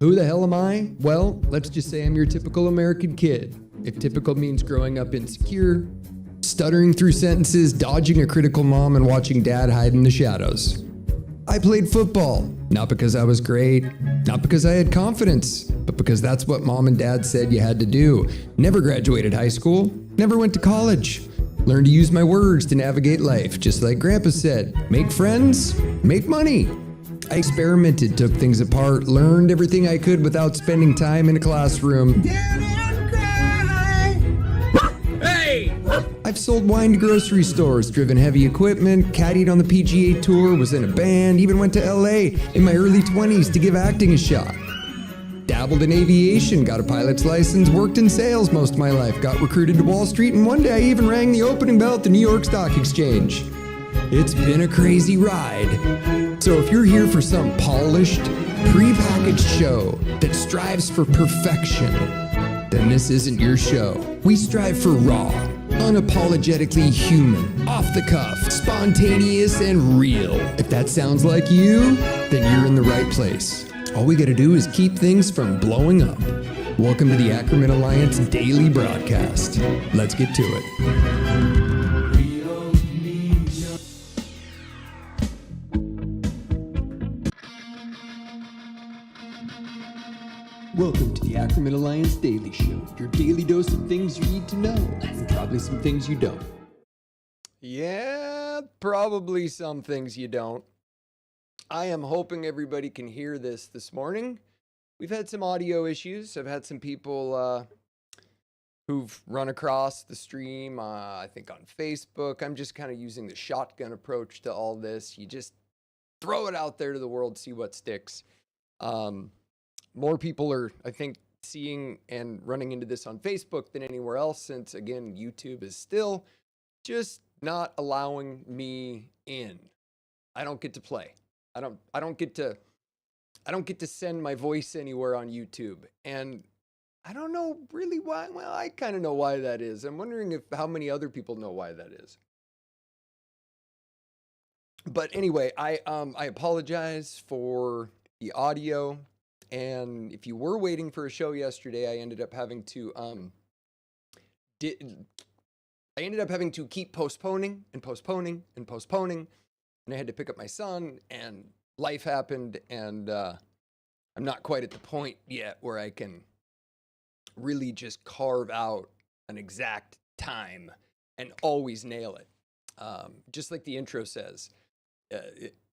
Who the hell am I? Well, let's just say I'm your typical American kid. If typical means growing up insecure, stuttering through sentences, dodging a critical mom, and watching dad hide in the shadows. I played football, not because I was great, not because I had confidence, but because that's what mom and dad said you had to do. Never graduated high school, never went to college. Learned to use my words to navigate life, just like Grandpa said. Make friends, make money. I experimented, took things apart, learned everything I could without spending time in a classroom. Hey! I've sold wine to grocery stores, driven heavy equipment, caddied on the PGA Tour, was in a band, even went to LA in my early 20s to give acting a shot. Dabbled in aviation, got a pilot's license, worked in sales most of my life, got recruited to Wall Street, and one day I even rang the opening bell at the New York Stock Exchange. It's been a crazy ride. So if you're here for some polished, pre-packaged show that strives for perfection, then this isn't your show. We strive for raw, unapologetically human, off the cuff, spontaneous, and real. If that sounds like you, then you're in the right place. All we gotta do is keep things from blowing up. Welcome to the Ackerman Alliance Daily Broadcast. Let's get to it. Welcome to the Ackerman Alliance Daily Show, your daily dose of things you need to know, and probably some things you don't. Yeah, probably some things you don't. I am hoping everybody can hear this morning. We've had some audio issues. I've had some people who've run across the stream, I think on Facebook. I'm just kind of using the shotgun approach to all this. You just throw it out there to the world, see what sticks. More people are, I think, seeing and running into this on Facebook than anywhere else, since, again, YouTube is still just not allowing me in. I don't get to play. I don't get to send my voice anywhere on YouTube. And I don't know really why. Well, I kind of know why that is. I'm wondering how many other people know why that is. But anyway, I apologize for the audio. And if you were waiting for a show yesterday, I ended up having to keep postponing and postponing and postponing, and I had to pick up my son, and life happened, and I'm not quite at the point yet where I can really just carve out an exact time and always nail it. Just like the intro says,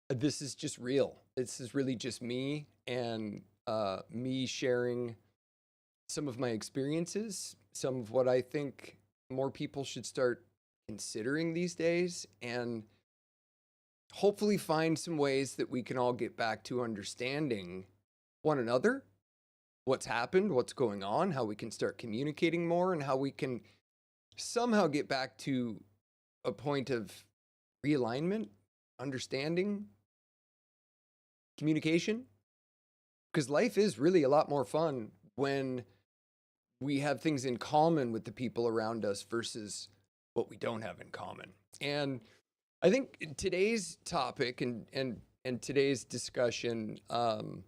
this is just real. This is really just me and me sharing some of my experiences, some of what I think more people should start considering these days, and hopefully find some ways that we can all get back to understanding one another, what's happened, what's going on, how we can start communicating more, and how we can somehow get back to a point of realignment, understanding, communication. Because life is really a lot more fun when we have things in common with the people around us versus what we don't have in common. And I think today's topic and today's discussion, and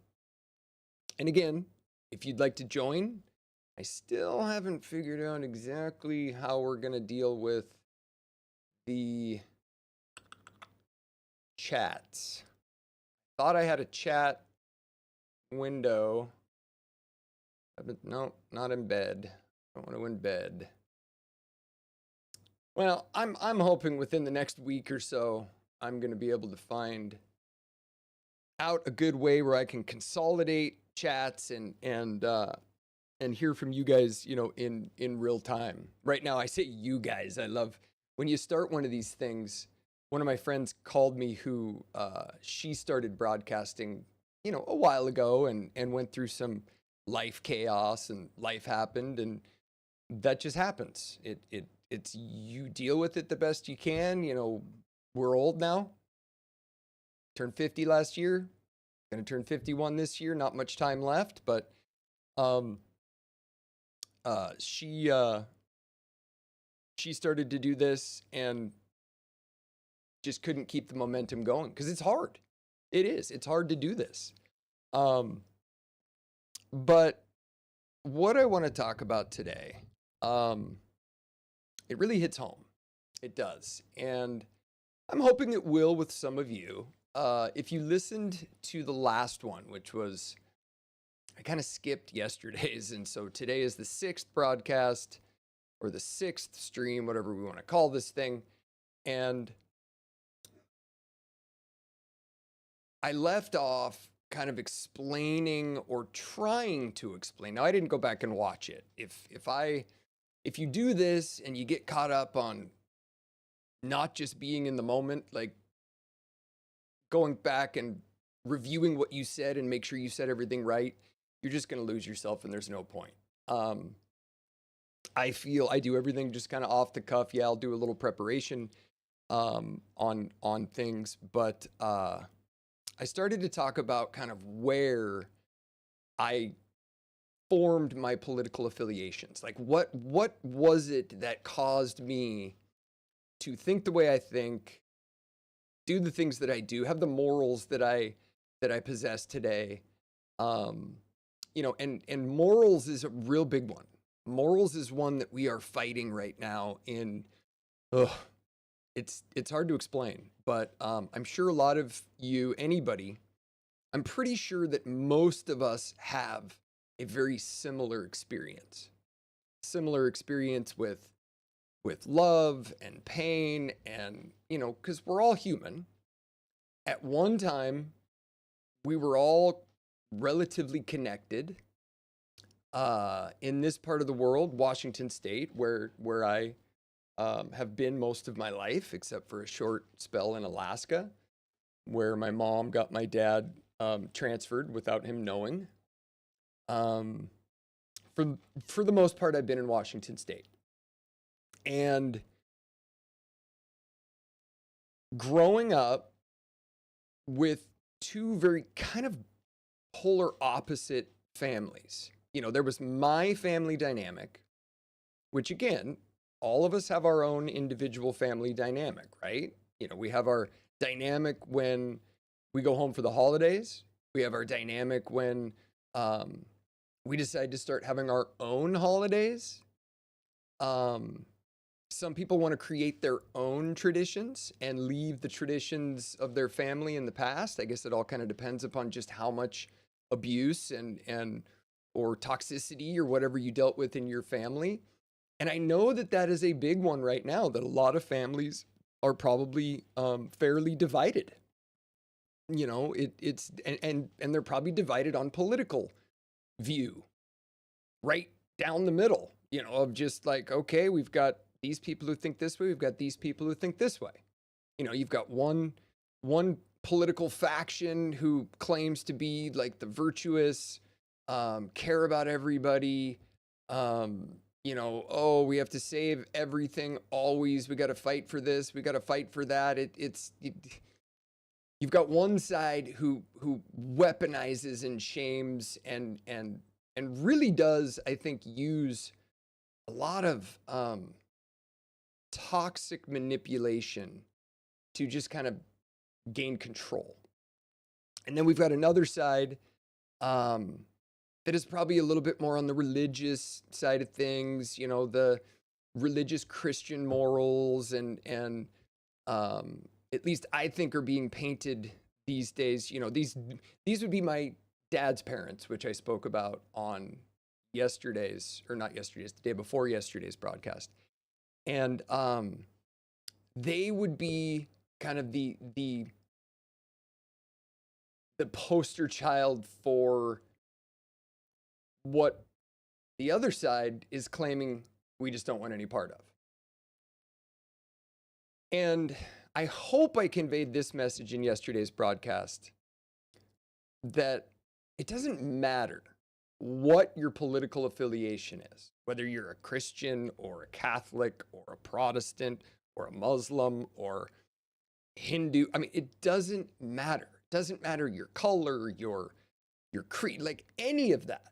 again, if you'd like to join, I still haven't figured out exactly how we're going to deal with the chats. Thought I had a chat window, but no, not embed. I don't want to embed. Well, I'm hoping within the next week or so, I'm going to be able to find out a good way where I can consolidate chats and hear from you guys, in real time. Right now, I say you guys. I love when you start one of these things. One of my friends called me who she started broadcasting a while ago and went through some life chaos, and life happened, and that just happens. It's you deal with it the best you can. We're old now. Turned 50 last year. Gonna turn 51 this year. Not much time left, but she started to do this and just couldn't keep the momentum going because it's hard. It is. It's hard to do this. But what I want to talk about today, it really hits home. It does. And I'm hoping it will with some of you. If you listened to the last one, which was, I kind of skipped yesterday's. And so today is the 6th broadcast or the 6th stream, whatever we want to call this thing. And I left off kind of explaining or trying to explain. Now, I didn't go back and watch it. If you do this and you get caught up on not just being in the moment, like going back and reviewing what you said and make sure you said everything right, you're just going to lose yourself and there's no point. I feel I do everything just kind of off the cuff. Yeah, I'll do a little preparation on things, but I started to talk about kind of where I formed my political affiliations. Like what was it that caused me to think the way I think, do the things that I do, have the morals that I possess today. And morals is a real big one. Morals is one that we are fighting right now in, it's hard to explain, but I'm sure a lot of you, anybody, I'm pretty sure that most of us have a very similar experience with love and pain, and because we're all human. At one time, we were all relatively connected in this part of the world, Washington State, where I have been most of my life, except for a short spell in Alaska, where my mom got my dad transferred without him knowing. For the most part, I've been in Washington State. And growing up with two very kind of polar opposite families, there was my family dynamic, which again, all of us have our own individual family dynamic, right? We have our dynamic when we go home for the holidays. We have our dynamic when we decide to start having our own holidays. Some people want to create their own traditions and leave the traditions of their family in the past. I guess it all kind of depends upon just how much abuse and or toxicity or whatever you dealt with in your family. And I know that is a big one right now, that a lot of families are probably fairly divided. It's they're probably divided on political view, right down the middle, of just like, okay, we've got these people who think this way, we've got these people who think this way. You've got one political faction who claims to be like the virtuous, care about everybody, we have to save everything always. We got to fight for this. We got to fight for that. You've got one side who weaponizes and shames and really does, I think, use a lot of toxic manipulation to just kind of gain control. And then we've got another side that is probably a little bit more on the religious side of things, the religious Christian morals and at least I think are being painted these days. These would be my dad's parents, which I spoke about on the day before yesterday's broadcast. And they would be kind of the poster child for what the other side is claiming we just don't want any part of. And I hope I conveyed this message in yesterday's broadcast, that it doesn't matter what your political affiliation is, whether you're a Christian or a Catholic or a Protestant or a Muslim or Hindu. I mean, it doesn't matter. It doesn't matter your color, your creed, like any of that.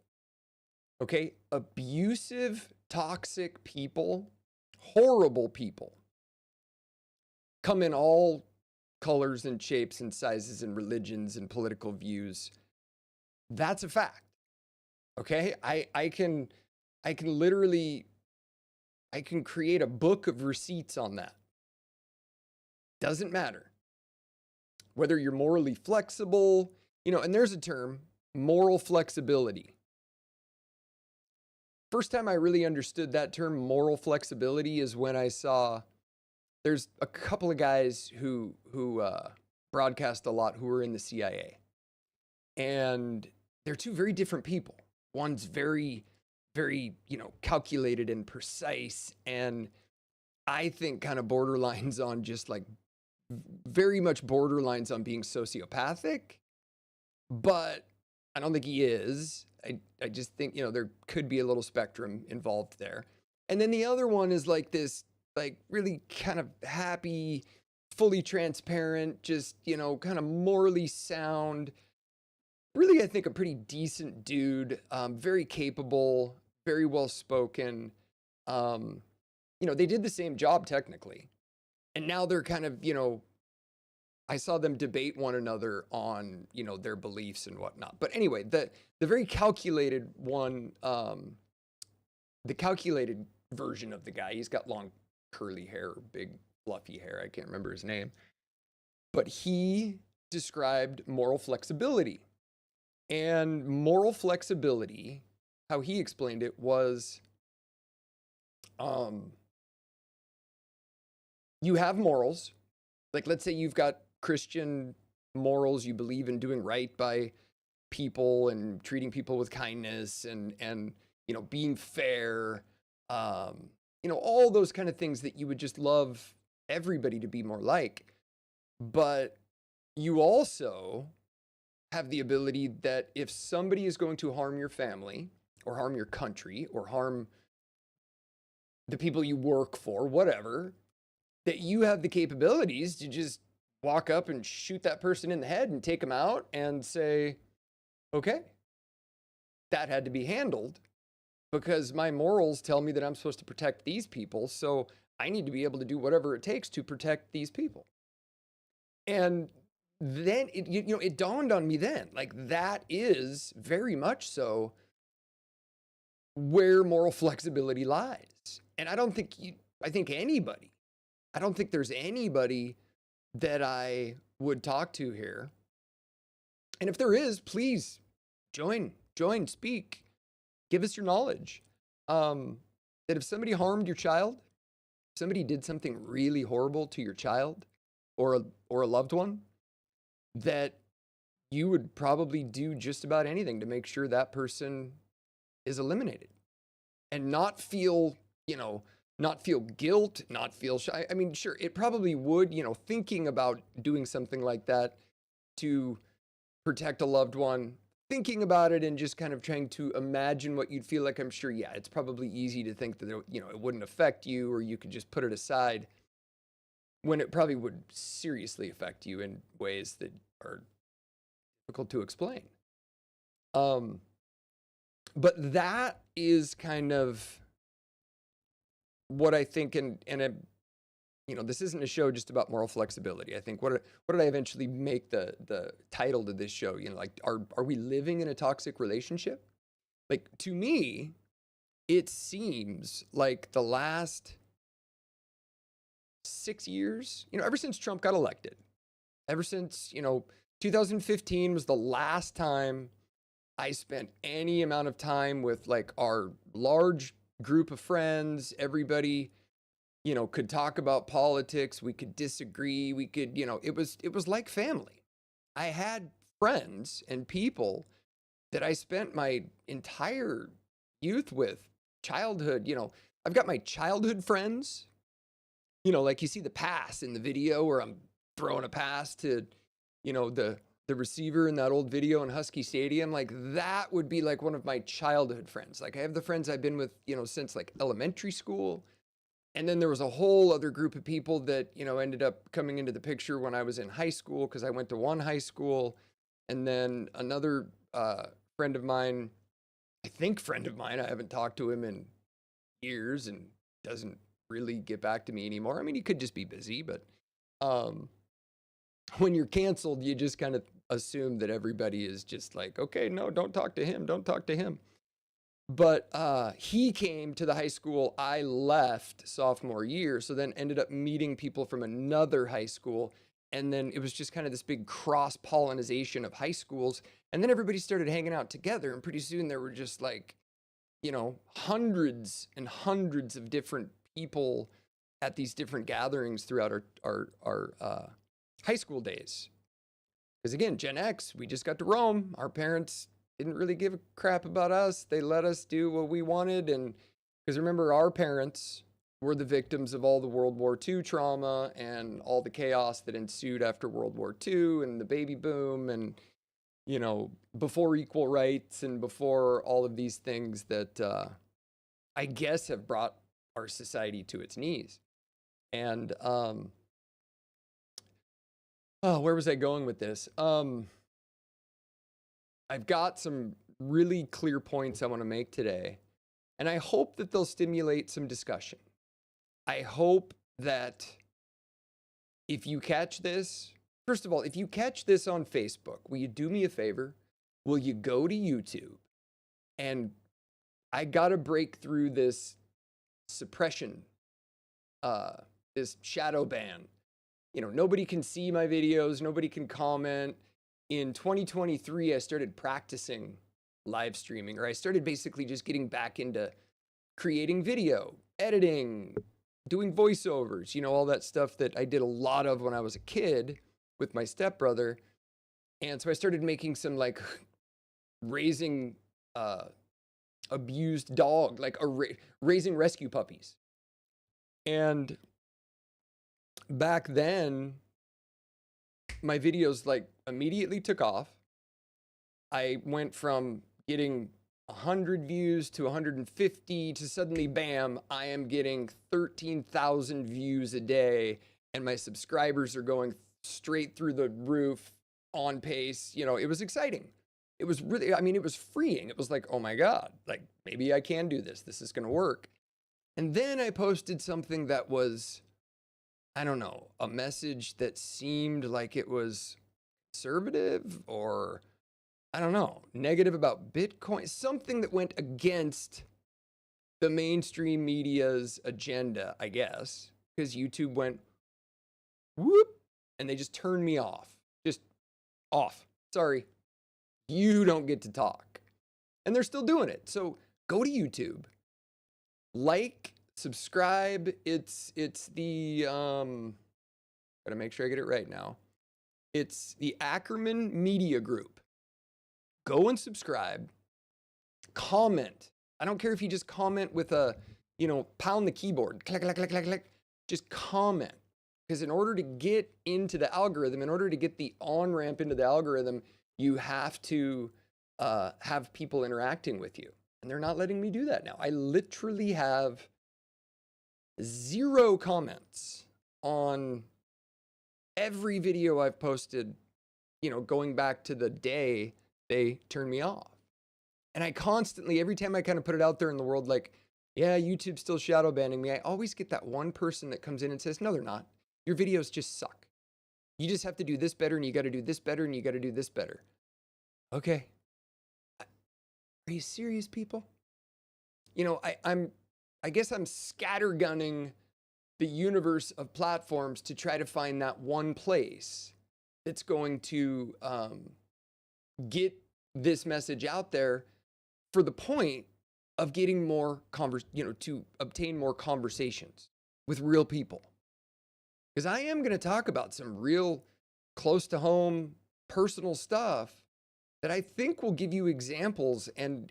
Okay? Abusive, toxic people, horrible people, come in all colors and shapes and sizes and religions and political views. That's a fact. Okay. I can literally, I can create a book of receipts on that. Doesn't matter whether you're morally flexible, and there's a term, moral flexibility. First time I really understood that term, moral flexibility, is when I saw there's a couple of guys who broadcast a lot who were in the CIA, and they're two very different people. One's very, very, calculated and precise, and I think kind of borderlines on just like very much borderlines on being sociopathic, but I don't think he is. I just think, there could be a little spectrum involved there. And then the other one is like this, like really kind of happy, fully transparent, just, kind of morally sound. Really, I think a pretty decent dude, very capable, very well spoken. They did the same job technically. And now they're kind of, I saw them debate one another on, their beliefs and whatnot. But anyway, the very calculated one, the calculated version of the guy, he's got long curly hair, big fluffy hair. I can't remember his name. But he described moral flexibility. And moral flexibility, how he explained it was, you have morals. Like, let's say you've got Christian morals, you believe in doing right by people and treating people with kindness and being fair, all those kind of things that you would just love everybody to be more like. But you also have the ability that if somebody is going to harm your family or harm your country or harm the people you work for, whatever, that you have the capabilities to just walk up and shoot that person in the head and take them out and say, okay, that had to be handled because my morals tell me that I'm supposed to protect these people. So I need to be able to do whatever it takes to protect these people. And then it dawned on me then, like that is very much so where moral flexibility lies. And I don't think there's anybody that I would talk to here. And if there is, please join, speak, give us your knowledge. That if somebody harmed your child, if somebody did something really horrible to your child or a loved one, that you would probably do just about anything to make sure that person is eliminated and not feel guilt, not feel shy. I mean, sure, it probably would, thinking about doing something like that to protect a loved one, thinking about it and just kind of trying to imagine what you'd feel like. I'm sure, yeah, it's probably easy to think that, it wouldn't affect you or you could just put it aside when it probably would seriously affect you in ways that are difficult to explain. But that is kind of what I think, and this isn't a show just about moral flexibility. I think what did I eventually make the title to this show? Like, are we living in a toxic relationship? Like, to me, it seems like the last 6 years, ever since Trump got elected, ever since 2015 was the last time I spent any amount of time with like our large group of friends. Everybody, could talk about politics. We could disagree. We could, it was like family. I had friends and people that I spent my entire youth with, childhood. I've got my childhood friends, like you see the pass in the video where I'm throwing a pass to, the receiver in that old video in Husky Stadium. Like that would be like one of my childhood friends. Like I have the friends I've been with, since like elementary school. And then there was a whole other group of people that, ended up coming into the picture when I was in high school, because I went to one high school. And then another friend of mine, I haven't talked to him in years and doesn't really get back to me anymore. I mean, he could just be busy, but when you're canceled, you just kind of assume that everybody is just like, okay, no, don't talk to him. Don't talk to him. But he came to the high school I left sophomore year, so then ended up meeting people from another high school. And then it was just kind of this big cross-pollination of high schools. And then everybody started hanging out together. And pretty soon there were just like, hundreds and hundreds of different people at these different gatherings throughout our high school days. Because again, Gen X, we just got to roam. Our parents didn't really give a crap about us. They let us do what we wanted. And because remember, our parents were the victims of all the World War II trauma and all the chaos that ensued after World War II and the baby boom and, before equal rights and before all of these things that I guess have brought our society to its knees. And, where was I going with this? I've got some really clear points I want to make today, and I hope that they'll stimulate some discussion. I hope that if you catch this, first of all, if you catch this on Facebook, will you do me a favor? Will you go to YouTube? And I got to break through this suppression, this shadow ban. Nobody can see my videos. Nobody can comment. In 2023, I started practicing live streaming, or I started basically just getting back into creating video, editing, doing voiceovers, all that stuff that I did a lot of when I was a kid with my stepbrother. And so I started making some like raising abused dog, like raising rescue puppies. And back then, my videos like immediately took off. I went from getting 100 views to 150 to suddenly, bam, I am getting 13,000 views a day, and my subscribers are going straight through the roof on pace. It was exciting. It was really, it was freeing. It was like, oh my God, like maybe I can do this. This is going to work. And then I posted something that was, I don't know, a message that seemed like it was conservative or, I don't know, negative about Bitcoin, something that went against the mainstream media's agenda, I guess, because YouTube went whoop, and they just turned me off. Just off. Sorry, you don't get to talk. And they're still doing it. So go to YouTube, like, subscribe. It's the gotta make sure I get it right now. It's the Ackerman Media Group. Go and subscribe. Comment. I don't care if you just comment with a, pound the keyboard. Click, click, click, click, click. Just comment. Because in order to get into the algorithm, in order to get the on-ramp into the algorithm, you have to have people interacting with you. And they're not letting me do that now. I literally have 0 comments on every video I've posted, going back to the day they turned me off. And I constantly, every time I kind of put it out there in the world, like, yeah, YouTube's still shadow banning me, I always get that one person that comes in and says, no, they're not. Your videos just suck. You just have to do this better, and you got to do this better, and you got to do this better. Okay. Are you serious, people? I guess I'm scattergunning the universe of platforms to try to find that one place that's going to get this message out there for the point of getting more to obtain more conversations with real people. Because I am going to talk about some real close to home personal stuff that I think will give you examples and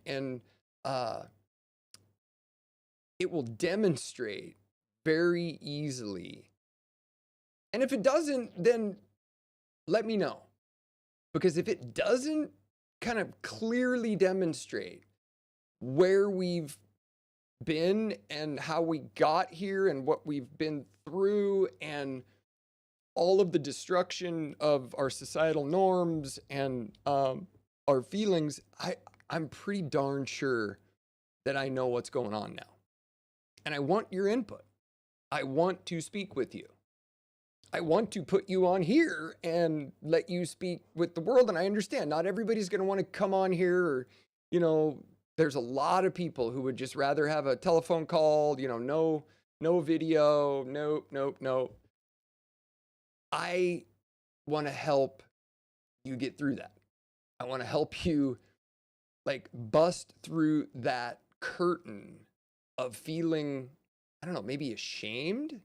it will demonstrate very easily. And if it doesn't, then let me know. Because if it doesn't kind of clearly demonstrate where we've been and how we got here and what we've been through and all of the destruction of our societal norms and our feelings, I'm pretty darn sure that I know what's going on now. And I want your input. I want to speak with you. I want to put you on here and let you speak with the world. And I understand not everybody's going to want to come on here or, there's a lot of people who would just rather have a telephone call, no video, nope. I want to help you get through that. I want to help you like bust through that curtain of feeling, I don't know, maybe ashamed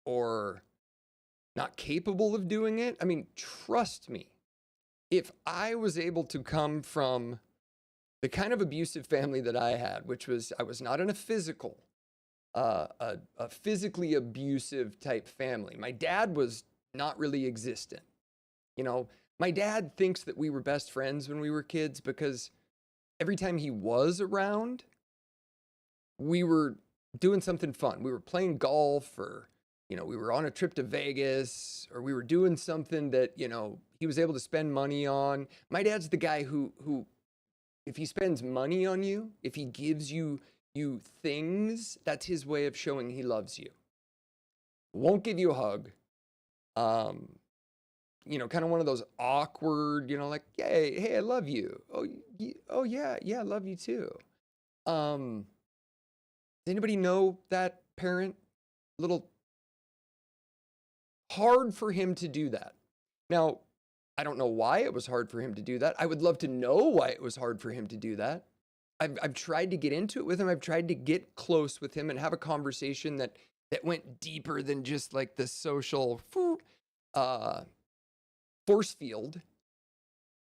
or not capable of doing it. I mean, trust me, if I was able to come from the kind of abusive family that I had, which was, I was not in a physically abusive type family. My dad was not really existent. My dad thinks that we were best friends when we were kids because every time he was around, we were doing something fun. We were playing golf, or, we were on a trip to Vegas, or we were doing something that, he was able to spend money on. My dad's the guy who if he spends money on you, if he gives you things, that's his way of showing he loves you. Won't give you a hug. Kind of one of those awkward, like, hey, I love you. Oh yeah, I love you too. Does anybody know that parent? A little hard for him to do that. Now, I don't know why it was hard for him to do that. I would love to know why it was hard for him to do that. I've tried to get into it with him. I've tried to get close with him and have a conversation that went deeper than just like the social force field,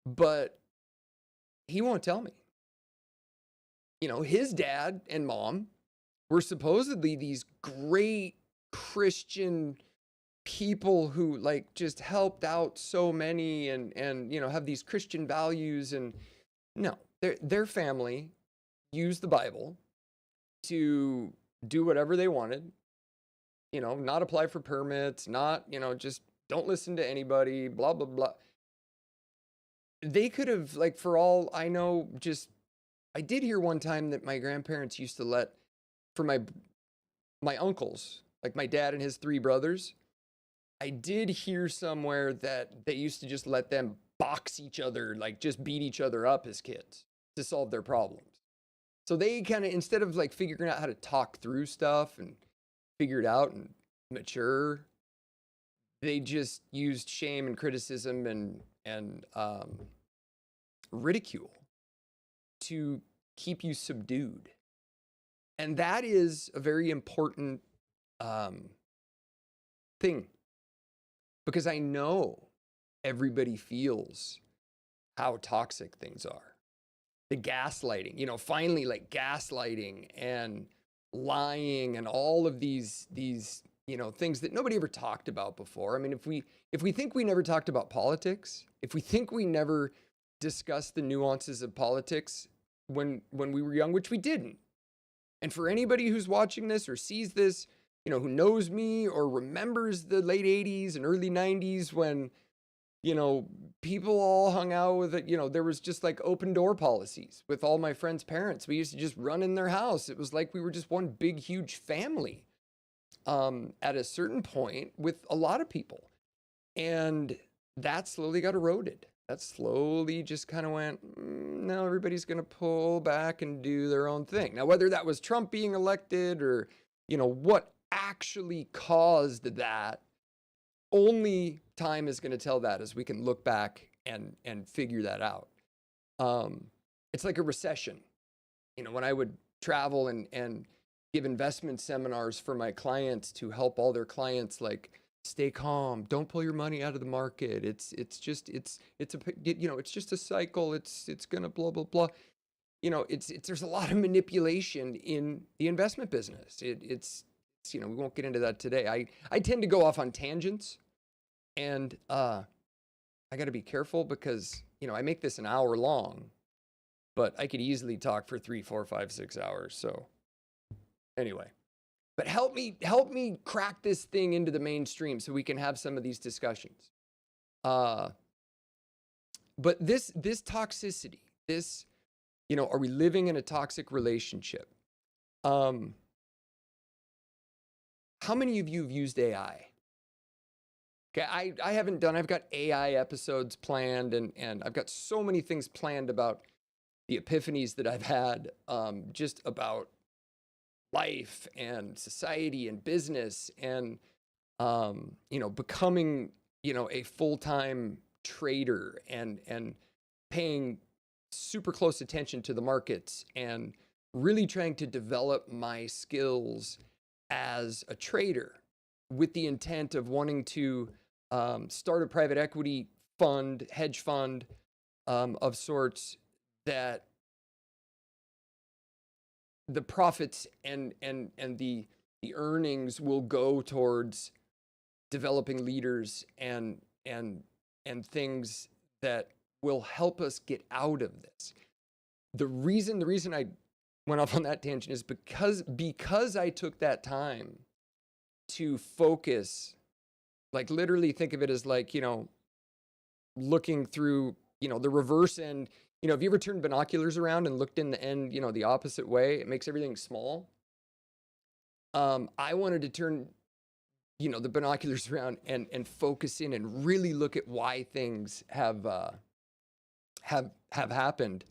but he won't tell me. His dad and mom were supposedly these great Christian people who like just helped out so many and have these Christian values. And no, their family used the Bible to do whatever they wanted, not apply for permits, not, just don't listen to anybody, blah, blah, blah. They could have, like, for all I know, I did hear one time that my grandparents used to let, for my uncles, like my dad and his 3 brothers, I did hear somewhere that they used to just let them box each other, like just beat each other up as kids to solve their problems. So they kind of, instead of like figuring out how to talk through stuff and figure it out and mature, they just used shame and criticism and ridicule to keep you subdued. And that is a very important thing, because I know everybody feels how toxic things are. The gaslighting, finally, like gaslighting and lying and all of these things that nobody ever talked about before. I mean, if we think we never talked about politics, if we think we never discussed the nuances of politics when we were young, which we didn't. And for anybody who's watching this or sees this, who knows me or remembers the late 80s and early 90s when, people all hung out with it, there was just like open door policies with all my friends' parents. We used to just run in their house. It was like we were just one big, huge family at a certain point with a lot of people. And that slowly got eroded. That slowly just kind of went, now everybody's going to pull back and do their own thing. Now, whether that was Trump being elected or, what actually caused that, only time is going to tell that, as we can look back and figure that out. It's like a recession. When I would travel and give investment seminars for my clients to help all their clients, like, stay calm, don't pull your money out of the market. It's just a cycle. It's going to blah, blah, blah. There's a lot of manipulation in the investment business. We won't get into that today. I tend to go off on tangents, and I got to be careful because, I make this an hour long, but I could easily talk for 3, 4, 5, 6 hours. So anyway, but help me crack this thing into the mainstream so we can have some of these discussions. But this toxicity, are we living in a toxic relationship? How many of you have used AI? Okay, I haven't done, I've got AI episodes planned and I've got so many things planned about, epiphanies that I've had just about life and society and business and, becoming, a full-time trader and paying super close attention to the markets and really trying to develop my skills as a trader with the intent of wanting to start a private equity fund, hedge fund of sorts that the profits and the earnings will go towards developing leaders and things that will help us get out of this. The reason I went off on that tangent is because I took that time to focus, like literally think of it as like, looking through, the reverse end. If you ever turned binoculars around and looked in the end, the opposite way, it makes everything small. I wanted to turn, the binoculars around and focus in and really look at why things have happened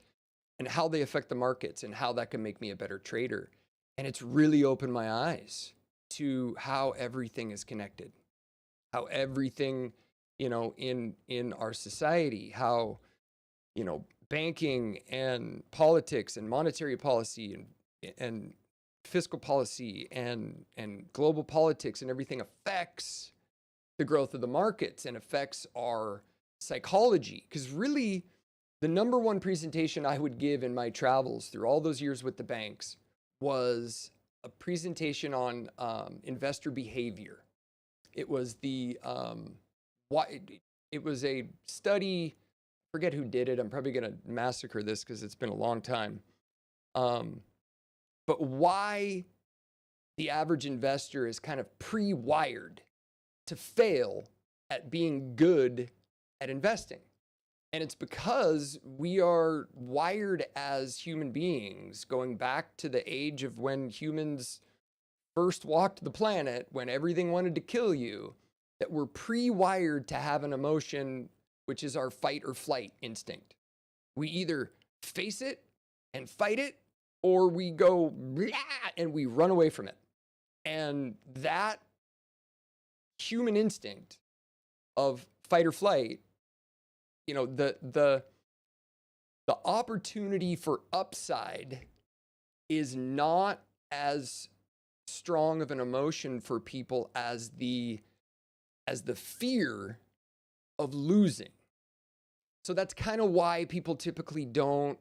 and how they affect the markets and how that can make me a better trader. And it's really opened my eyes to how everything is connected, how everything, in our society, how, banking and politics and monetary policy and fiscal policy and global politics and everything affects the growth of the markets and affects our psychology. Because really, the number one presentation I would give in my travels through all those years with the banks was a presentation on investor behavior. It was it was a study. I forget who did it. I'm probably going to massacre this because it's been a long time. But why the average investor is kind of pre-wired to fail at being good at investing. And it's because we are wired as human beings, going back to the age of when humans first walked the planet, when everything wanted to kill you, that we're pre-wired to have an emotion, which is our fight or flight instinct. We either face it and fight it, or we go blah, and we run away from it. And that human instinct of fight or flight, the opportunity for upside is not as strong of an emotion for people as the fear of losing. So that's kind of why people typically don't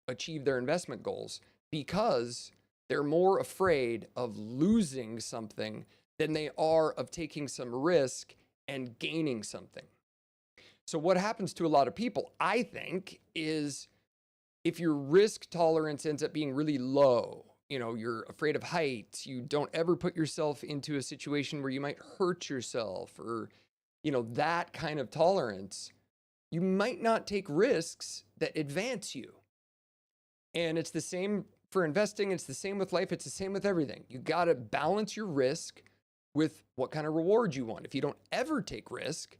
achieve their investment goals, because they're more afraid of losing something than they are of taking some risk and gaining something. So what happens to a lot of people, I think, is if your risk tolerance ends up being really low, you're afraid of heights, you don't ever put yourself into a situation where you might hurt yourself or, that kind of tolerance, you might not take risks that advance you. And it's the same for investing. It's the same with life. It's the same with everything. You got to balance your risk with what kind of reward you want. If you don't ever take risk,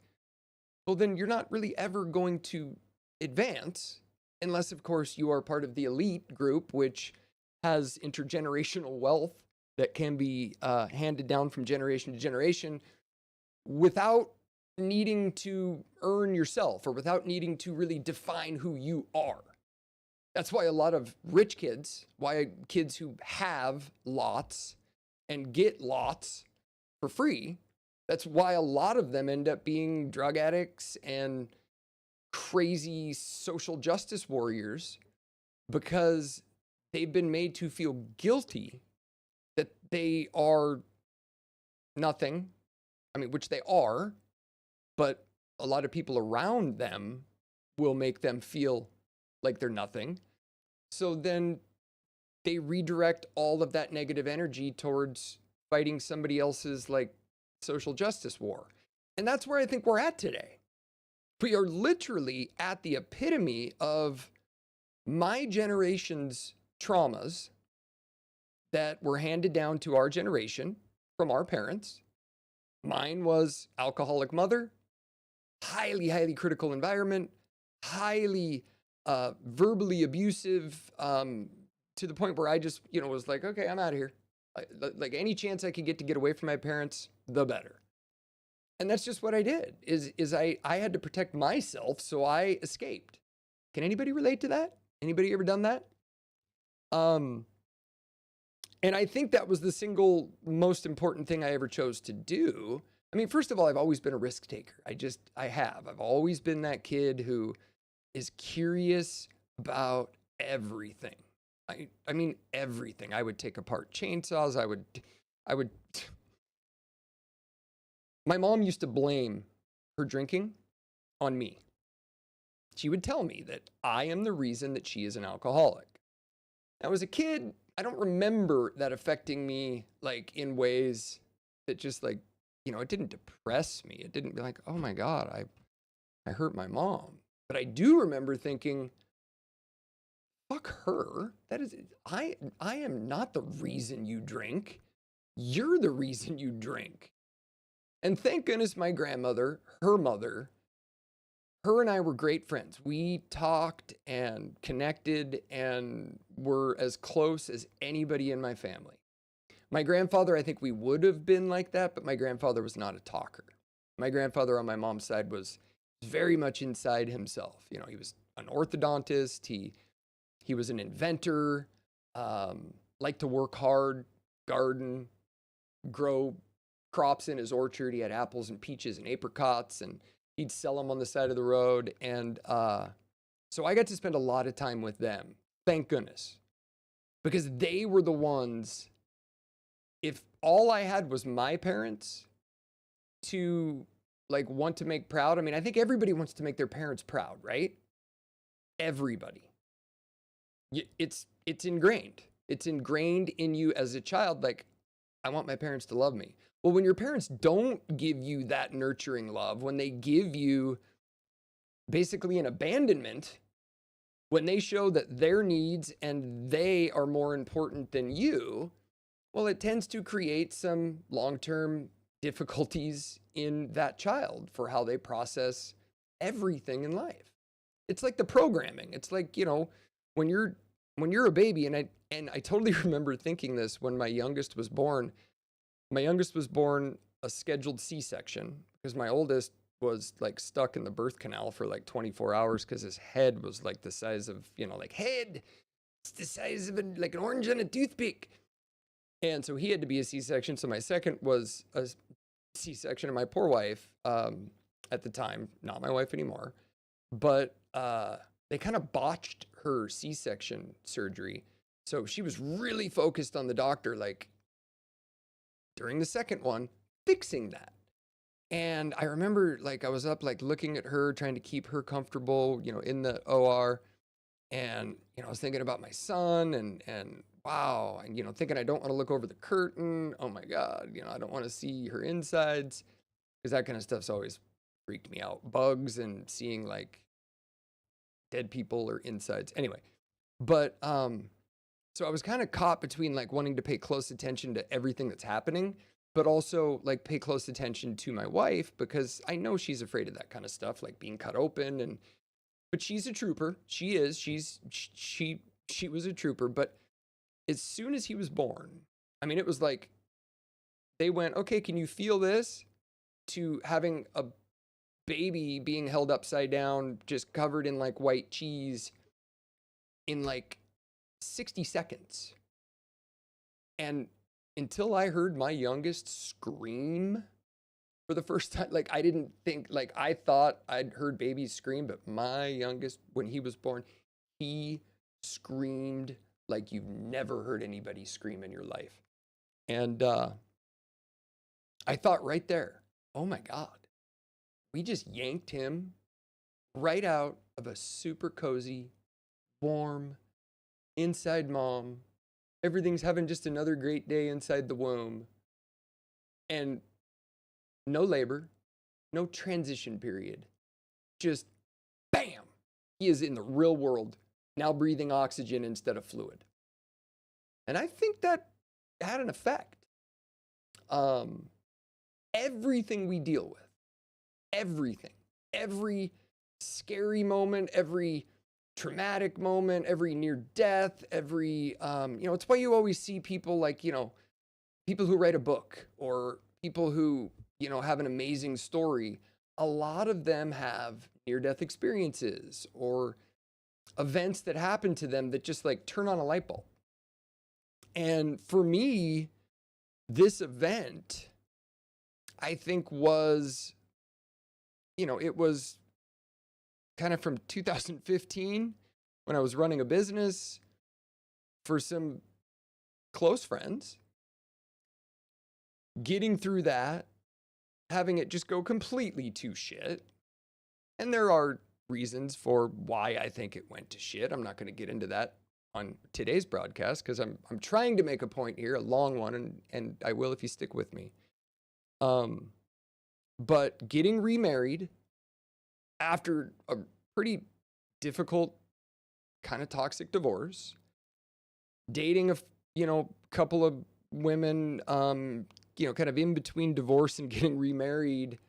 well, then you're not really ever going to advance, unless, of course, you are part of the elite group, which has intergenerational wealth that can be handed down from generation to generation without needing to earn yourself or without needing to really define who you are. That's why a lot of rich kids, why kids who have lots and get lots for free, that's why a lot of them end up being drug addicts and crazy social justice warriors, because they've been made to feel guilty that they are nothing. I mean, which they are, but a lot of people around them will make them feel like they're nothing. So then they redirect all of that negative energy towards fighting somebody else's social justice war. And that's where I think we're at today. We are literally at the epitome of my generation's traumas that were handed down to our generation from our parents. Mine was alcoholic mother, highly, highly critical environment, highly verbally abusive, to the point where I just, was like, okay, I'm out of here. Like any chance I could get to get away from my parents, the better. And that's just what I did, is I had to protect myself, so I escaped. Can anybody relate to that? Anybody ever done that? And I think that was the single most important thing I ever chose to do. I mean, first of all, I've always been a risk taker. I've always been that kid who is curious about everything. I mean, everything. I would take apart chainsaws. I would, my mom used to blame her drinking on me. She would tell me that I am the reason that she is an alcoholic. Now, as a kid, I don't remember that affecting me like in ways that just like, it didn't depress me. It didn't be like, oh my God, I hurt my mom. But I do remember thinking, fuck her. That is, I am not the reason you drink. You're the reason you drink. And thank goodness my grandmother, her mother, her and I were great friends. We talked and connected and were as close as anybody in my family. My grandfather, I think we would have been like that, but my grandfather was not a talker. My grandfather on my mom's side was very much inside himself. He was an orthodontist. He was an inventor, liked to work hard, garden, grow crops in his orchard. He had apples and peaches and apricots, and he'd sell them on the side of the road. And so I got to spend a lot of time with them, thank goodness, because they were the ones, if all I had was my parents to like want to make proud. I mean, I think everybody wants to make their parents proud, right? Everybody. It's ingrained. It's ingrained in you as a child. Like, I want my parents to love me. Well, when your parents don't give you that nurturing love, when they give you basically an abandonment, when they show that their needs and they are more important than you, well, it tends to create some long-term difficulties in that child for how they process everything in life. It's like the programming. It's like, when you're a baby, and I totally remember thinking this when my youngest was born. My youngest was born a scheduled C-section because my oldest was like stuck in the birth canal for like 24 hours because his head was like the size of, head. It's the size of like an orange on a toothpick. And so he had to be a C-section. So my second was a C-section, and my poor wife, at the time, not my wife anymore, but they kind of botched her C-section surgery. So she was really focused on the doctor, like during the second one, fixing that. And I remember like I was up like looking at her, trying to keep her comfortable, in the OR. And, I was thinking about my son and wow, and, thinking I don't want to look over the curtain. Oh my God, I don't want to see her insides, because that kind of stuff's always freaked me out. Bugs and seeing like dead people or insides. Anyway, but so I was kind of caught between like wanting to pay close attention to everything that's happening, but also like pay close attention to my wife, because I know she's afraid of that kind of stuff, like being cut open. But she's a trooper. She was a trooper. But as soon as he was born, I mean, it was like they went, okay, can you feel this? To having a baby being held upside down, just covered in like white cheese in like 60 seconds. And until I heard my youngest scream for the first time, like I didn't think, like I thought I'd heard babies scream, but my youngest, when he was born, he screamed like you've never heard anybody scream in your life. And I thought right there, oh my God, we just yanked him right out of a super cozy, warm, inside mom. Everything's having just another great day inside the womb. And no labor, no transition period. Just bam, he is in the real world, now breathing oxygen instead of fluid. And I think that had an effect. Everything we deal with, everything, every scary moment, every traumatic moment, every near death, every, it's why you always see people like, people who write a book or people who, have an amazing story. A lot of them have near death experiences or events that happen to them that just like turn on a light bulb. And for me, this event, I think was, it was kind of from 2015 when I was running a business for some close friends, getting through that, having it just go completely to shit. And there are reasons for why I think it went to shit. I'm not going to get into that on today's broadcast because I'm trying to make a point here, a long one, and I will if you stick with me. But getting remarried after a pretty difficult, kind of toxic divorce, dating a couple of women, kind of in between divorce and getting remarried,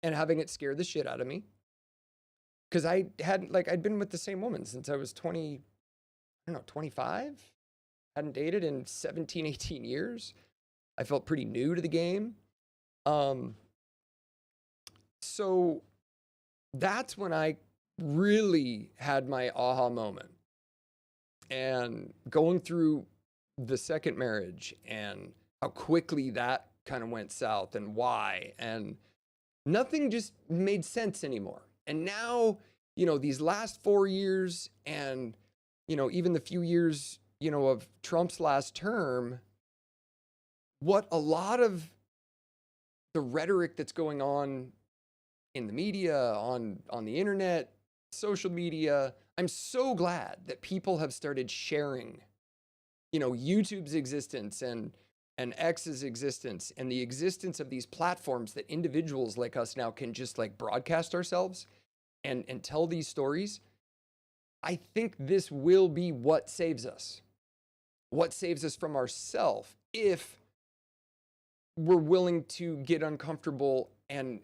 and having it scare the shit out of me. Because I'd been with the same woman since I was 25. Hadn't dated in 17, 18 years. I felt pretty new to the game. So that's when I really had my aha moment. And going through the second marriage and how quickly that kind of went south and why, and nothing just made sense anymore. And now, these last 4 years and, even the few years, of Trump's last term, what a lot of the rhetoric that's going on in the media, on the internet, social media, I'm so glad that people have started sharing, YouTube's existence and X's existence and the existence of these platforms that individuals like us now can just like broadcast ourselves and tell these stories. I think this will be what saves us from ourselves if we're willing to get uncomfortable and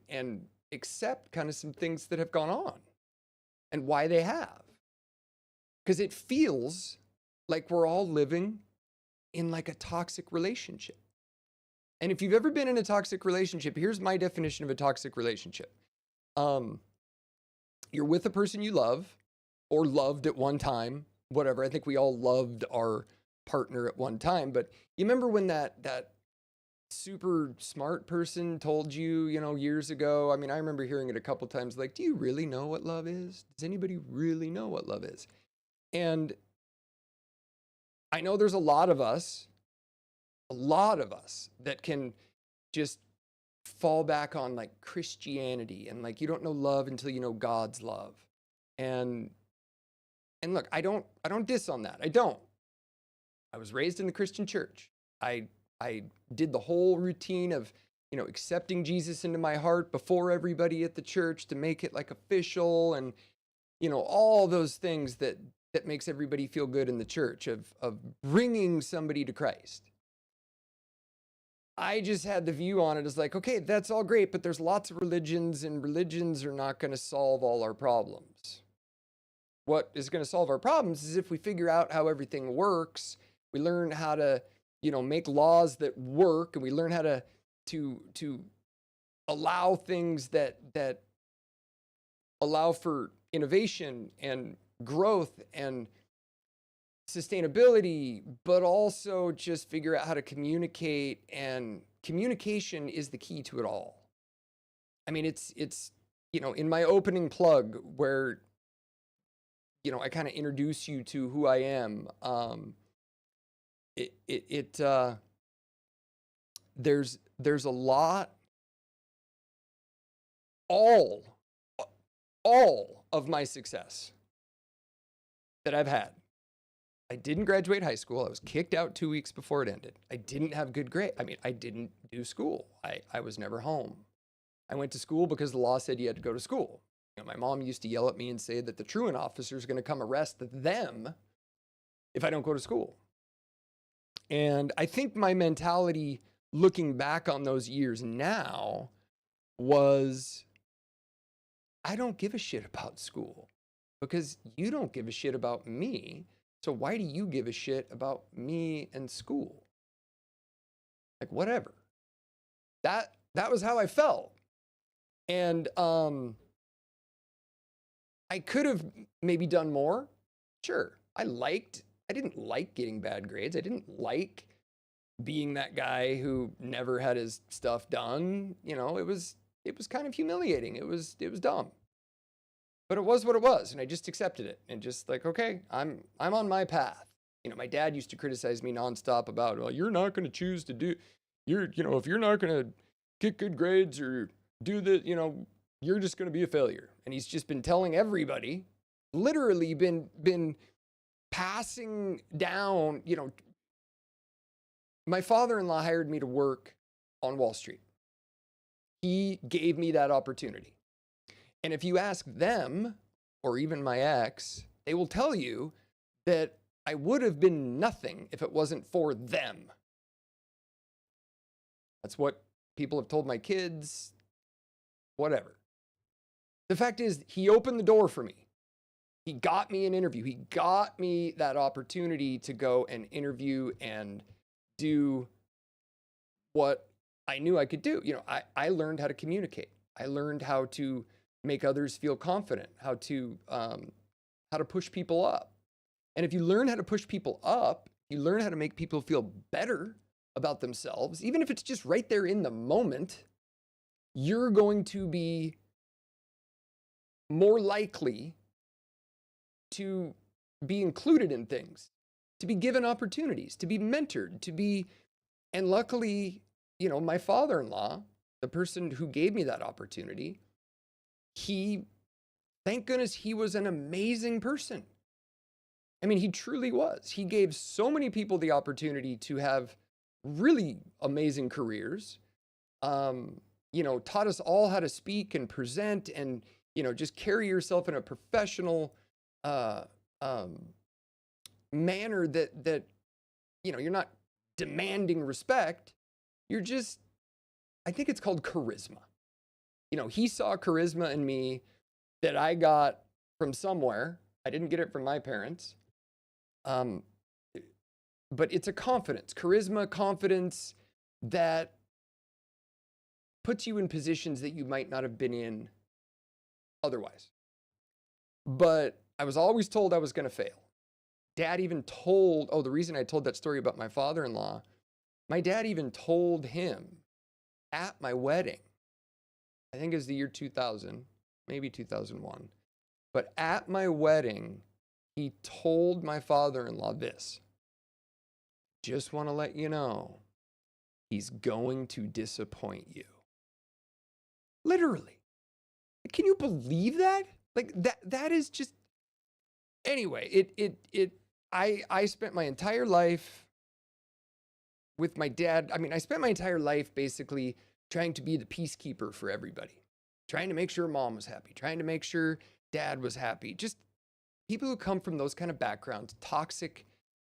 accept kind of some things that have gone on and why they have. Because it feels like we're all living in like a toxic relationship. And if you've ever been in a toxic relationship, here's my definition of a toxic relationship. You're with a person you love or loved at one time, whatever. I think we all loved our partner at one time. But you remember when that super smart person told you, years ago? I mean, I remember hearing it a couple times, like, do you really know what love is? Does anybody really know what love is? And I know there's a lot of us that can just fall back on like Christianity and like, you don't know love until you know God's love. And look, I don't diss on that. I don't. I was raised in the Christian church. I did the whole routine of, accepting Jesus into my heart before everybody at the church to make it like official and, all those things that makes everybody feel good in the church of bringing somebody to Christ. I just had the view on it as like, okay, that's all great, but there's lots of religions and religions are not going to solve all our problems. What is going to solve our problems is if we figure out how everything works, we learn how to, make laws that work, and we learn how to allow things that allow for innovation and growth and sustainability, but also just figure out how to communicate, and communication is the key to it all. I mean, it's in my opening plug where, I kind of introduce you to who I am. There's a lot, all of my success that I've had. I didn't graduate high school. I was kicked out 2 weeks before it ended. I didn't have good grades. I mean, I didn't do school. I was never home. I went to school because the law said you had to go to school. My mom used to yell at me and say that the truant officer is going to come arrest them if I don't go to school. And I think my mentality looking back on those years now was, I don't give a shit about school. because you don't give a shit about me. So why do you give a shit about me and school? Like, whatever. That was how I felt. And I could have maybe done more. Sure. I didn't like getting bad grades. I didn't like being that guy who never had his stuff done. You know, it was kind of humiliating. It was dumb. But it was what it was, and I just accepted it and just like, okay, I'm on my path. You know, my dad used to criticize me nonstop about, well, you're not going to choose to do, you know, if you're not going to get good grades or do the, you know, you're just going to be a failure. And he's just been telling everybody, literally been passing down, you know, my father-in-law hired me to work on Wall Street. He gave me that opportunity. And if you ask them, or even my ex, they will tell you that I would have been nothing if it wasn't for them. That's what people have told my kids, whatever. The fact is, he opened the door for me. He got me an interview. He got me that opportunity to go and interview and do what I knew I could do. You know, I learned how to communicate. I learned how to make others feel confident, how to push people up. And if you learn how to push people up, you learn how to make people feel better about themselves, even if it's just right there in the moment, you're going to be more likely to be included in things, to be given opportunities, to be mentored, and luckily, you know, my father-in-law, the person who gave me that opportunity, thank goodness he was an amazing person. I mean, he truly was. He gave so many people the opportunity to have really amazing careers, you know, taught us all how to speak and present and, you know, just carry yourself in a professional manner that, you know, you're not demanding respect. You're just, I think it's called charisma. You know, he saw charisma in me that I got from somewhere. I didn't get it from my parents. But it's a confidence, charisma, confidence that puts you in positions that you might not have been in otherwise. But I was always told I was going to fail. Dad even told, the reason I told that story about my father-in-law, my dad even told him at my wedding, I think it was the year 2000, maybe 2001, but at my wedding, he told my father-in-law this: just want to let you know, he's going to disappoint you. Literally. Can you believe that? Like that is just, anyway, I spent my entire life with my dad. I mean, I spent my entire life basically trying to be the peacekeeper for everybody, trying to make sure mom was happy, trying to make sure dad was happy. Just people who come from those kind of backgrounds, toxic,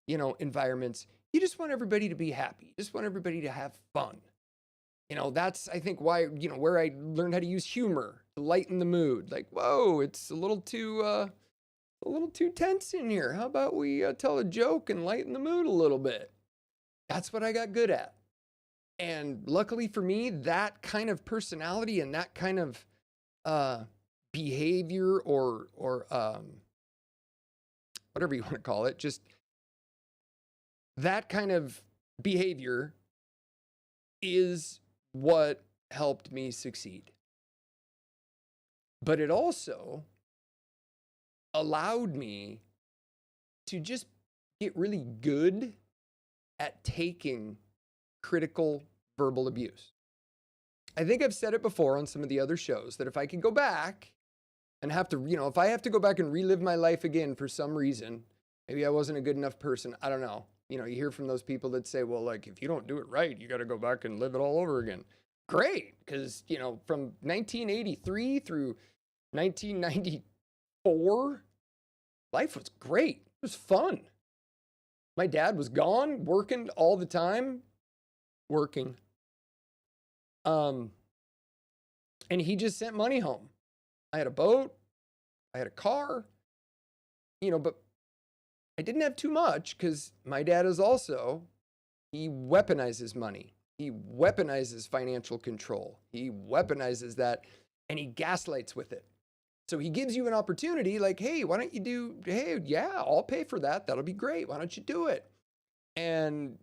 you know, environments, you just want everybody to be happy. You just want everybody to have fun. You know, that's, I think, why, you know, where I learned how to use humor to lighten the mood. Like, whoa, it's a little too tense in here. How about we tell a joke and lighten the mood a little bit? That's what I got good at. And luckily for me, that kind of personality and that kind of behavior or whatever you want to call it, just that kind of behavior is what helped me succeed. But it also allowed me to just get really good at taking critical verbal abuse. I think I've said it before on some of the other shows that if I could go back and have to, you know, if I have to go back and relive my life again for some reason, maybe I wasn't a good enough person, I don't know. You know, you hear from those people that say, well, like, if you don't do it right, you got to go back and live it all over again. Great, because, you know, from 1983 through 1994, life was great. It was fun. My dad was gone, working all the time, working. And he just sent money home. I had a boat, I had a car, but I didn't have too much because my dad is also, he weaponizes money. He weaponizes financial control. He weaponizes that and he gaslights with it. So he gives you an opportunity like, hey, why don't you do, hey, yeah, I'll pay for that. That'll be great. Why don't you do it? And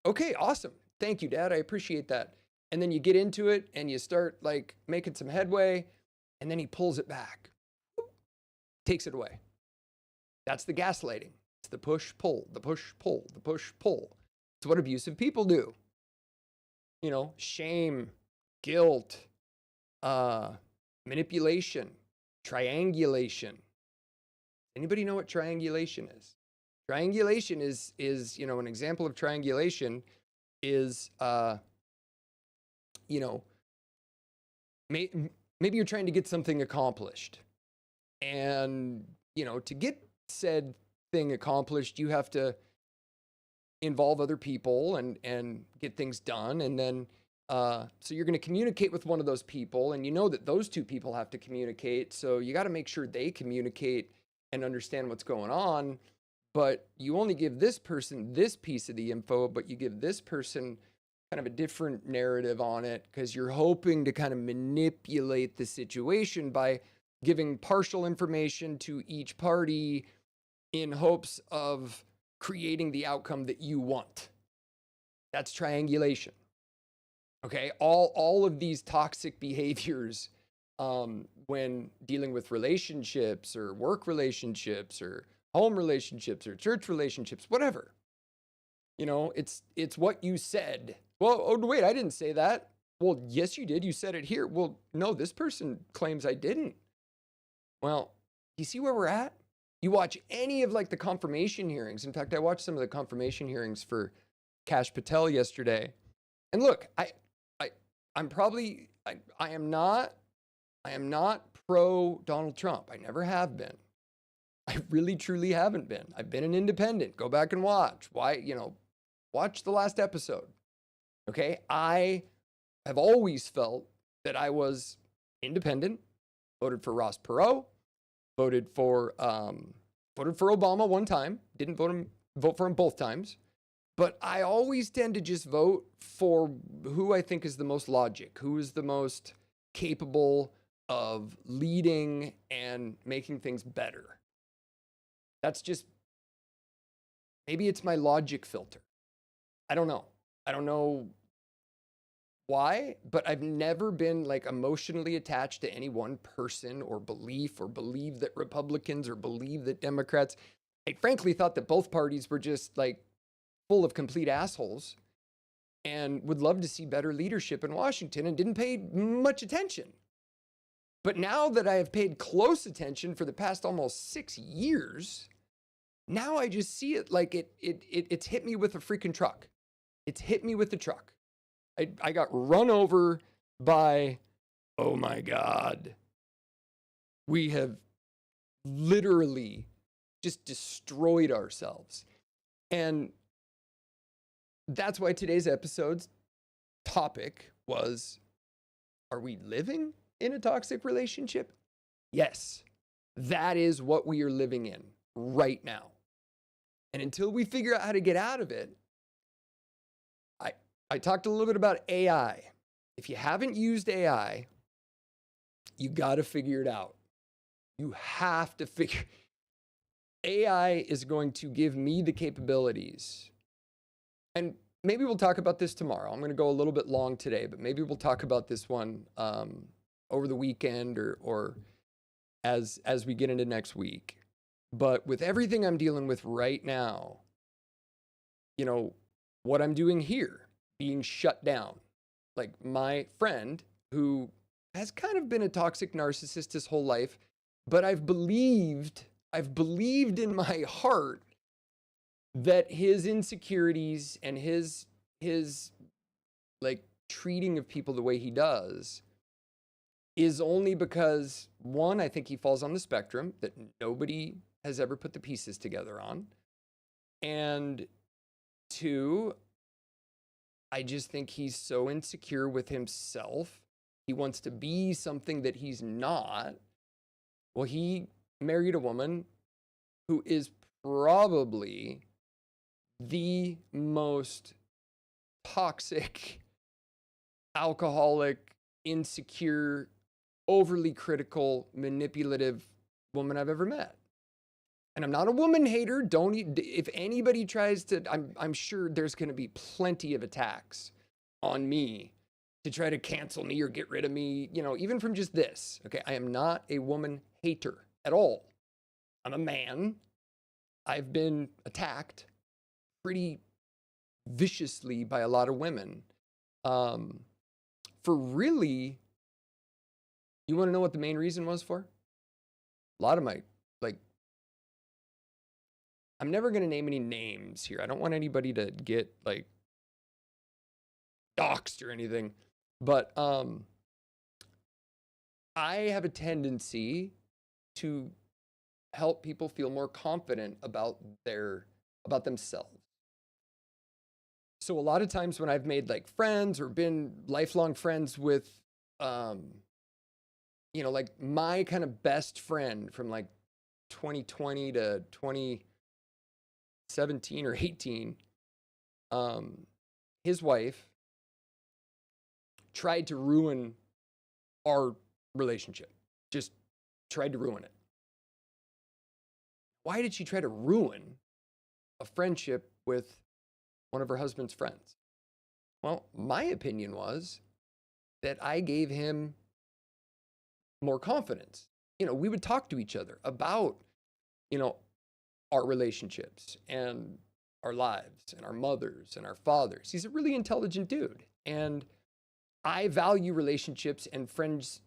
okay, awesome. Thank you, Dad. I appreciate that. And then you get into it and you start like making some headway and then he pulls it back, takes it away. That's the gaslighting. It's the push, pull, the push, pull, the push, pull. It's what abusive people do. Shame, guilt, manipulation, triangulation. Anybody know what triangulation is? Triangulation is an example of triangulation is, maybe you're trying to get something accomplished. And, to get said thing accomplished, you have to involve other people and get things done. And then, so you're going to communicate with one of those people and that those two people have to communicate. So you got to make sure they communicate and understand what's going on. But you only give this person this piece of the info, but you give this person kind of a different narrative on it because you're hoping to kind of manipulate the situation by giving partial information to each party in hopes of creating the outcome that you want. That's triangulation. Okay, all of these toxic behaviors when dealing with relationships or work relationships or home relationships or church relationships, whatever. It's what you said. Well, oh wait, I didn't say that. Well, yes, you did. You said it here. Well, no, this person claims I didn't. Well, you see where we're at? You watch any of like the confirmation hearings. In fact, I watched some of the confirmation hearings for Kash Patel yesterday. And look, I am not pro Donald Trump. I never have been. I really truly haven't been. I've been an independent. Go back and watch. Watch the last episode. Okay? I have always felt that I was independent. Voted for Ross Perot, voted for Obama one time, didn't vote for him both times, but I always tend to just vote for who I think is the most logic, who is the most capable of leading and making things better. That's just, maybe it's my logic filter. I don't know why, but I've never been like emotionally attached to any one person or believe that Republicans or believe that Democrats. I frankly thought that both parties were just like full of complete assholes and would love to see better leadership in Washington and didn't pay much attention. But now that I have paid close attention for the past almost 6 years, now I just see it like it's hit me with a freaking truck. It's hit me with the truck. I got run over by, oh my God, we have literally just destroyed ourselves. And that's why today's episode's topic was, are we living in a toxic relationship? Yes, that is what we are living in right now. And until we figure out how to get out of it, I talked a little bit about AI. If you haven't used AI, you got to figure it out. You have to figure. AI is going to give me the capabilities. And maybe we'll talk about this tomorrow. I'm going to go a little bit long today, but maybe we'll talk about this one over the weekend or as we get into next week. But with everything I'm dealing with right now, what I'm doing here, being shut down. Like my friend who has kind of been a toxic narcissist his whole life, but I've believed in my heart that his insecurities and his like treating of people the way he does is only because, one, I think he falls on the spectrum that nobody has ever put the pieces together on. And two, I just think he's so insecure with himself. He wants to be something that he's not. Well, he married a woman who is probably the most toxic, alcoholic, insecure, overly critical, manipulative woman I've ever met. And I'm not a woman hater. If anybody tries to, I'm sure there's going to be plenty of attacks on me to try to cancel me or get rid of me, even from just this. Okay, I am not a woman hater at all. I'm a man. I've been attacked pretty viciously by a lot of women. For really, you want to know what the main reason was for? A lot of my, I'm never going to name any names here. I don't want anybody to get doxxed or anything. But I have a tendency to help people feel more confident about themselves. So a lot of times when I've made friends or been lifelong friends with, my kind of best friend from 2020 to 2017 or 18, his wife tried to ruin our relationship. Just tried to ruin it. Why did she try to ruin a friendship with one of her husband's friends? Well, my opinion was that I gave him more confidence. We would talk to each other about, our relationships and our lives and our mothers and our fathers. He's a really intelligent dude. And I value relationships and friends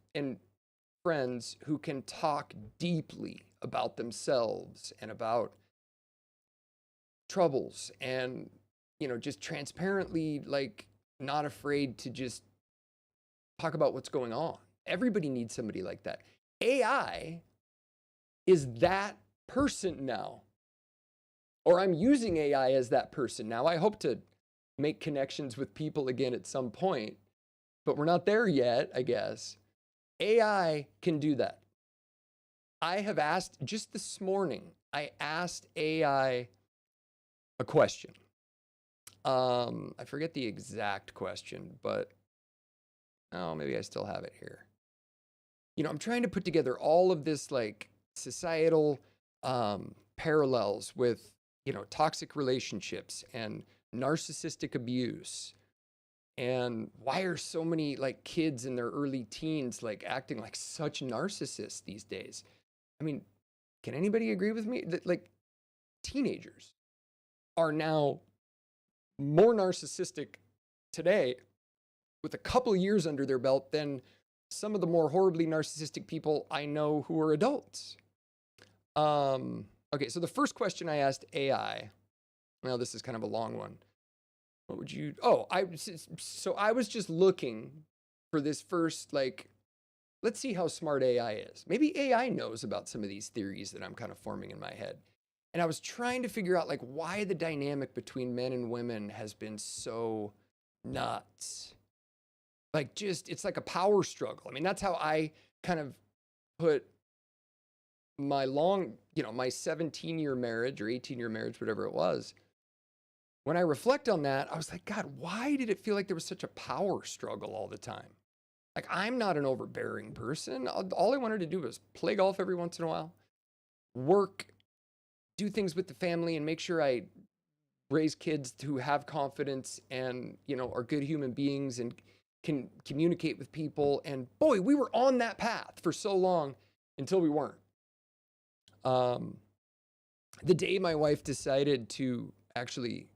who can talk deeply about themselves and about troubles and, just transparently, not afraid to just talk about what's going on. Everybody needs somebody like that. AI is that person now. Or I'm using AI as that person now. I hope to make connections with people again at some point, but we're not there yet, I guess. AI can do that. I have asked, just this morning, I asked AI a question. I forget the exact question, but maybe I still have it here. I'm trying to put together all of this societal parallels with, toxic relationships and narcissistic abuse. And why are so many kids in their early teens acting like such narcissists these days? I mean, can anybody agree with me that teenagers are now more narcissistic today with a couple years under their belt than some of the more horribly narcissistic people I know who are adults? Okay, so the first question I asked AI, well, this is kind of a long one. What would you, I was just looking for this first, let's see how smart AI is. Maybe AI knows about some of these theories that I'm kind of forming in my head. And I was trying to figure out why the dynamic between men and women has been so nuts. It's like a power struggle. I mean, that's how I kind of put my my 17-year marriage or 18-year marriage, whatever it was. When I reflect on that, I was like, God, why did it feel like there was such a power struggle all the time? I'm not an overbearing person. All I wanted to do was play golf every once in a while, work, do things with the family, and make sure I raise kids who have confidence and, are good human beings and can communicate with people. And boy, we were on that path for so long until we weren't. The day my wife decided to actually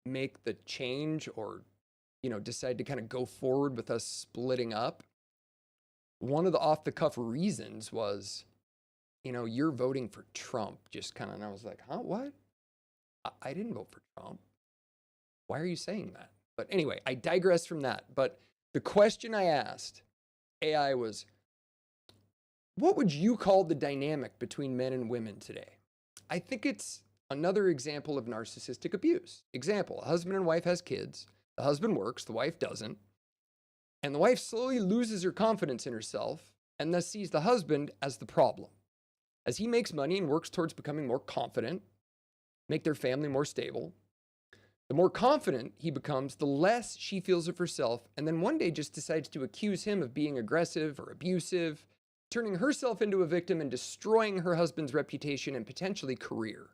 make the change or, decide to kind of go forward with us splitting up, one of the off the cuff reasons was, you're voting for Trump, just kind of, and I was like, huh, what? I didn't vote for Trump. Why are you saying that? But anyway, I digress from that. But the question I asked AI was, what would you call the dynamic between men and women today? I think it's another example of narcissistic abuse. Example, a husband and wife has kids. The husband works, the wife doesn't. And the wife slowly loses her confidence in herself and thus sees the husband as the problem. as he makes money and works towards becoming more confident, make their family more stable, the more confident he becomes, the less she feels of herself, and then one day just decides to accuse him of being aggressive or abusive, turning herself into a victim and destroying her husband's reputation and potentially career.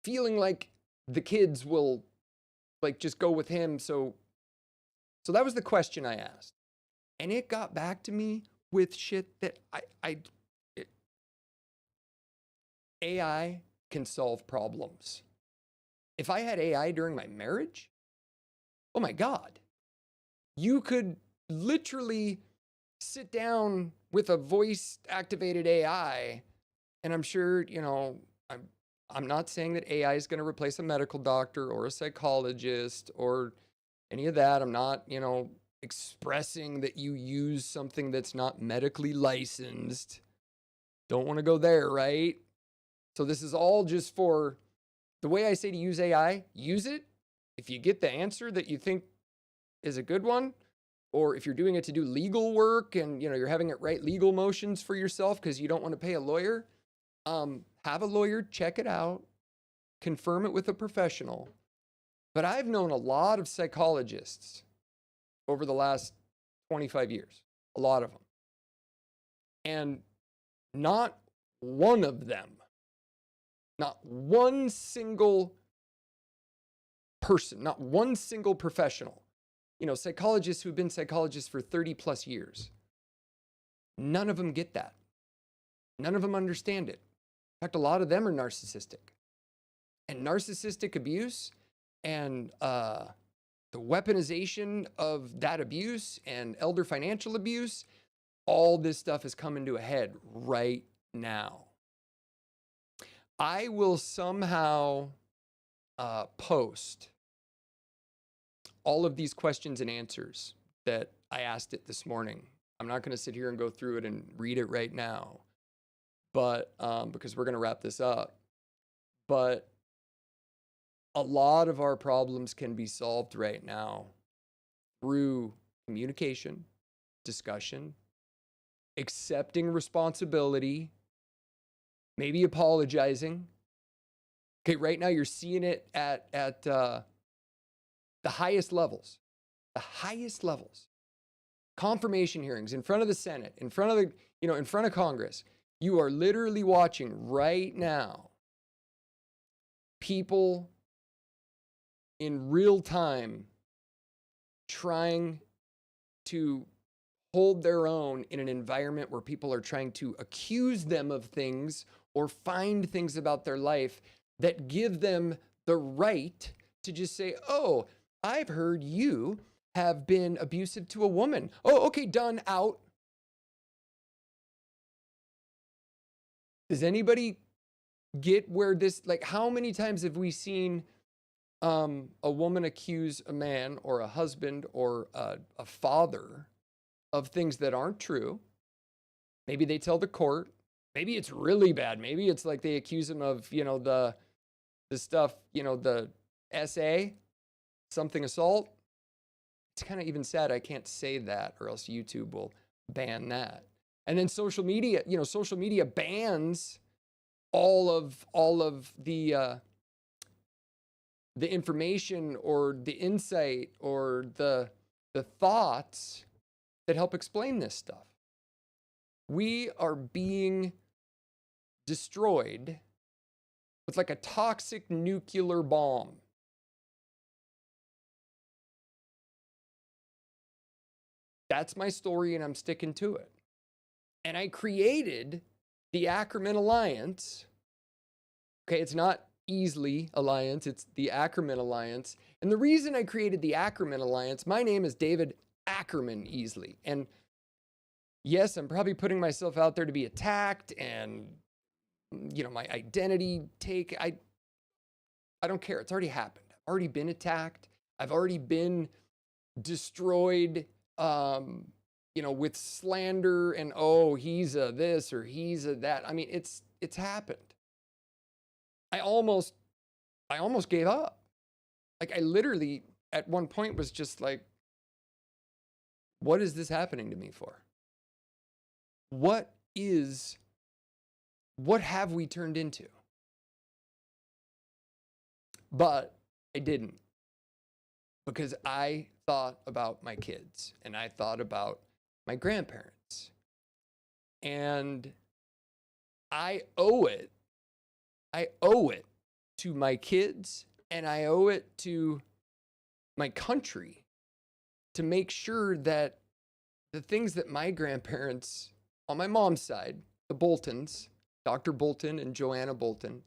Feeling like the kids will like just go with him. So that was the question I asked. And it got back to me with shit that AI can solve problems. If I had AI during my marriage, oh my God, you could literally sit down with a voice activated AI. And I'm sure, I'm not saying that AI is going to replace a medical doctor or a psychologist or any of that. I'm not, expressing that you use something that's not medically licensed. Don't want to go there, right? So this is all just for the way I say to use AI, use it. If you get the answer that you think is a good one, or if you're doing it to do legal work and you're having it write legal motions for yourself because you don't want to pay a lawyer, have a lawyer check it out, confirm it with a professional. But I've known a lot of psychologists over the last 25 years, a lot of them. And not one of them, not one single person, not one single professional, psychologists who've been psychologists for 30 plus years, none of them get that. None of them understand it. In fact, a lot of them are narcissistic. And narcissistic abuse and the weaponization of that abuse and elder financial abuse, all this stuff is coming to a head right now. I will somehow post all of these questions and answers that I asked it this morning. I'm not going to sit here and go through it and read it right now, but because we're going to wrap this up. But a lot of our problems can be solved right now through communication, discussion, accepting responsibility, maybe apologizing. Okay, right now you're seeing it at the highest levels. The highest levels. Confirmation hearings in front of the Senate, in front of in front of Congress. You are literally watching right now people in real time trying to hold their own in an environment where people are trying to accuse them of things or find things about their life that give them the right to just say, oh, I've heard you have been abusive to a woman. Oh, okay, done, out. Does anybody get where this, like, how many times have we seen a woman accuse a man or a husband or a father of things that aren't true? Maybe they tell the court. Maybe it's really bad. Maybe it's like they accuse him of, the stuff, the SA, something assault. It's kind of even sad I can't say that or else YouTube will ban that. And then social media bans all of the information or the insight or the thoughts that help explain this stuff. We are being destroyed with like a toxic nuclear bomb. That's my story and I'm sticking to it. And I created the Ackerman Alliance. Okay, it's not Easley Alliance, it's the Ackerman Alliance. And the reason I created the Ackerman Alliance, my name is David Ackerman Easley. And yes, I'm probably putting myself out there to be attacked and, my identity I don't care. It's already happened. I've already been attacked. I've already been destroyed, with slander and, oh, he's a this or he's a that. I mean, it's happened. I almost gave up. Like, I literally at one point was just like, what is this happening to me for? What is what have we turned into? But I didn't, because I thought about my kids and I thought about my grandparents. And I owe it to my kids, and I owe it to my country to make sure that the things that my grandparents on my mom's side, the Boltons, Dr. Bolton and Joanna Bolton,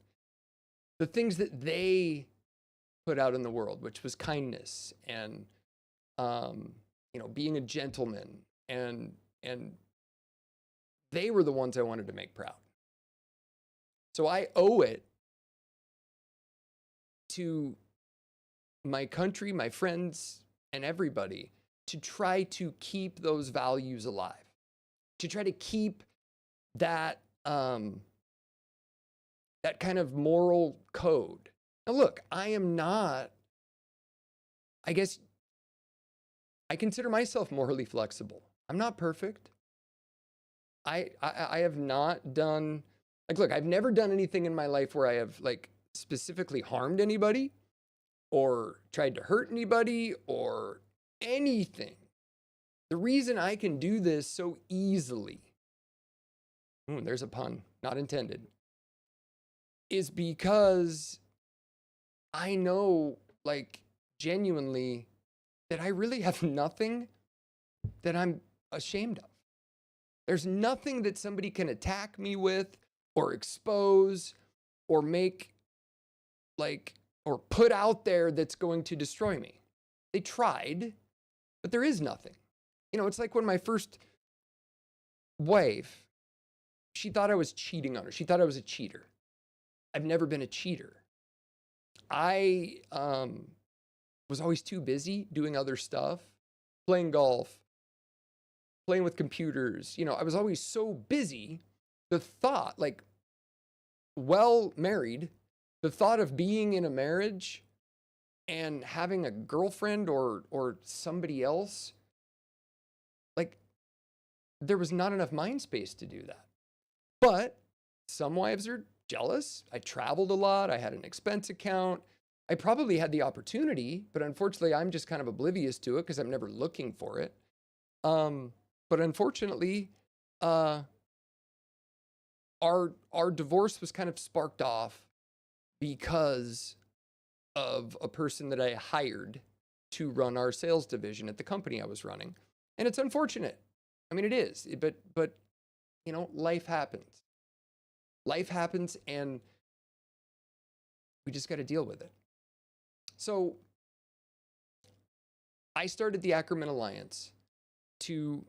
the things that they put out in the world, which was kindness and, being a gentleman, and they were the ones I wanted to make proud. So I owe it to my country, my friends, and everybody to try to keep those values alive, to try to keep that that kind of moral code. Now, look, I am not, I guess, I consider myself morally flexible. I'm not perfect. I have not done, like, look, I've never done anything in my life where I have, like, specifically harmed anybody or tried to hurt anybody or anything. The reason I can do this so easily, there's a pun, not intended, is because I know, like, genuinely that I really have nothing that I'm ashamed of. There's nothing that somebody can attack me with or expose or make, like, or put out there that's going to destroy me. They tried, but there is nothing. It's like when my first wife, she thought I was cheating on her. She thought I was a cheater. I've never been a cheater. I was always too busy doing other stuff, playing golf, playing with computers. I was always so busy. The thought, like, well married, the thought of being in a marriage and having a girlfriend or somebody else, like, there was not enough mind space to do that. But some wives are jealous. I traveled a lot. I had an expense account. I probably had the opportunity, but unfortunately, I'm just kind of oblivious to it because I'm never looking for it. But unfortunately, our divorce was kind of sparked off because of a person that I hired to run our sales division at the company I was running. And it's unfortunate. I mean, it is, but life happens. Life happens, and we just got to deal with it. So I started the Ackerman Alliance to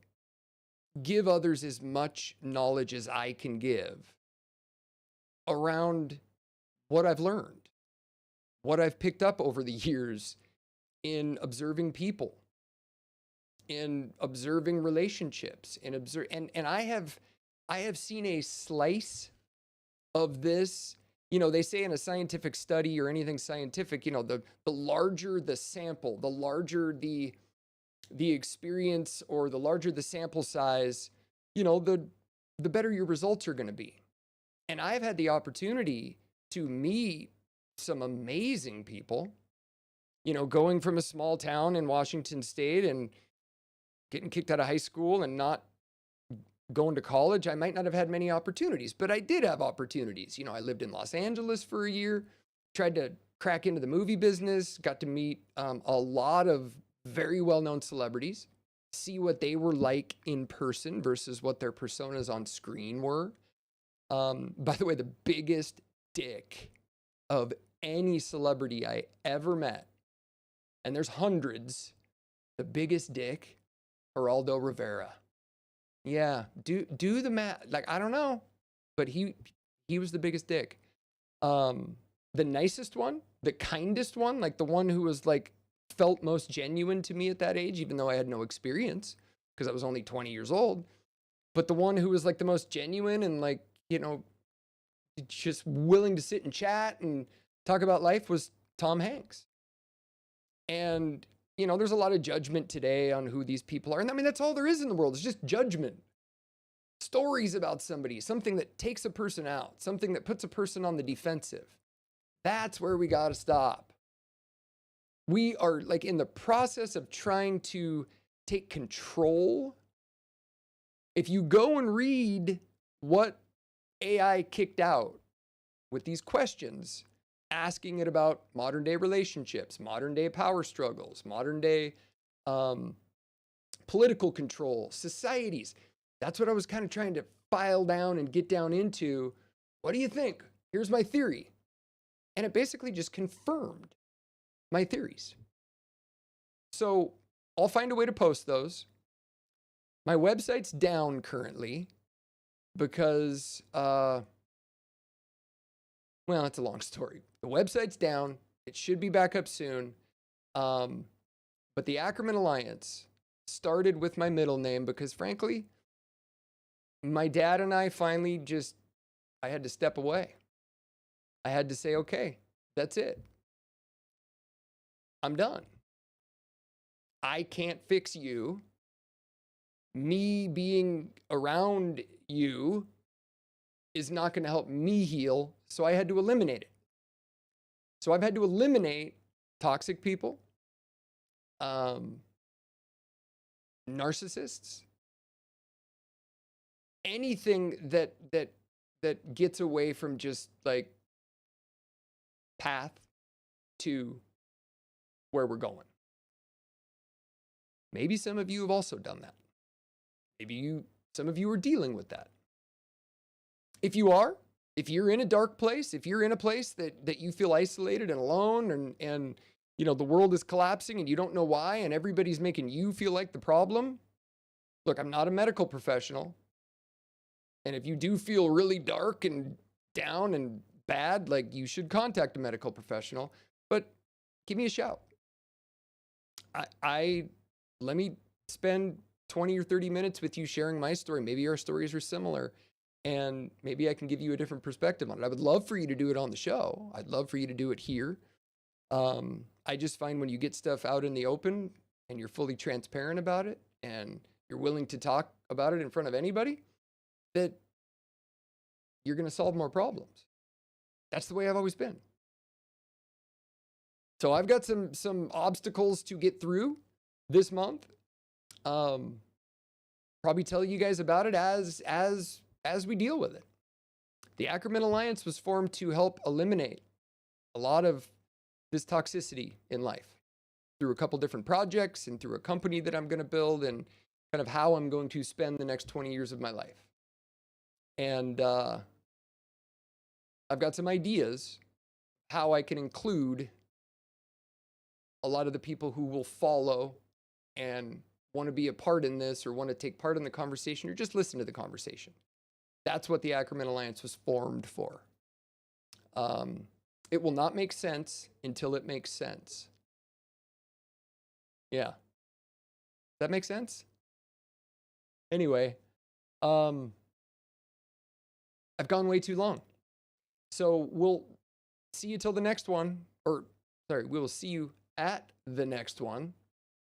give others as much knowledge as I can give around what I've learned, what I've picked up over the years in observing people, in observing relationships, and I have seen a slice of this. They say in a scientific study or anything scientific, the larger the sample, the larger the experience, or the larger the sample size, the better your results are going to be. And I've had the opportunity to meet some amazing people, going from a small town in Washington State and getting kicked out of high school and not going to college. I might not have had many opportunities, but I did have opportunities. I lived in Los Angeles for a year, tried to crack into the movie business, got to meet a lot of very well-known celebrities, see what they were like in person versus what their personas on screen were. By the way, the biggest dick of any celebrity I ever met, and there's hundreds, the biggest dick, Geraldo Rivera. Yeah, do the math. Like, I don't know, but he was the biggest dick. The nicest one, the kindest one, like the one who was like felt most genuine to me at that age, even though I had no experience because I was only 20 years old. But the one who was like the most genuine and like, just willing to sit and chat and talk about life was Tom Hanks. And there's a lot of judgment today on who these people are. And I mean, that's all there is in the world. It's just judgment. stories about somebody, something that takes a person out, something that puts a person on the defensive. That's where we got to stop. We are like in the process of trying to take control. If you go and read what AI kicked out with these questions, asking it about modern day relationships, modern day power struggles, modern day political control, societies. That's what I was kind of trying to file down and get down into. What do you think? Here's my theory. And it basically just confirmed my theories. So I'll find a way to post those. My website's down currently because, well, it's a long story. The website's down. It should be back up soon. But the Ackerman Alliance started with my middle name because, frankly, my dad and I finally I had to step away. I had to say, okay, that's it. I'm done. I can't fix you. Me being around you is not going to help me heal. So I had to eliminate it. So I've had to eliminate toxic people, narcissists, anything that gets away from just like path to where we're going. Maybe some of you have also done that. Maybe some of you are dealing with that. If you're in a dark place, if you're in a place that you feel isolated and alone and you know the world is collapsing and you don't know why and everybody's making you feel like the problem, look, I'm not a medical professional. And if you do feel really dark and down and bad, like you should contact a medical professional, but give me a shout. Let me spend 20 or 30 minutes with you sharing my story. Maybe our stories are similar and maybe I can give you a different perspective on it. I would love for you to do it on the show. I'd love for you to do it here. I just find when you get stuff out in the open and you're fully transparent about it and you're willing to talk about it in front of anybody, that you're going to solve more problems. That's the way I've always been. So I've got some obstacles to get through this month. Probably tell you guys about it as we deal with it. The Ackerman Alliance was formed to help eliminate a lot of this toxicity in life through a couple different projects and through a company that I'm going to build and kind of how I'm going to spend the next 20 years of my life. And I've got some ideas how I can include a lot of the people who will follow and want to be a part in this or want to take part in the conversation or just listen to the conversation. That's what the Ackerman Alliance was formed for. It will not make sense until it makes sense. Yeah. Does that make sense? Anyway, I've gone way too long. So we'll see you till the next one. We will see you at the next one.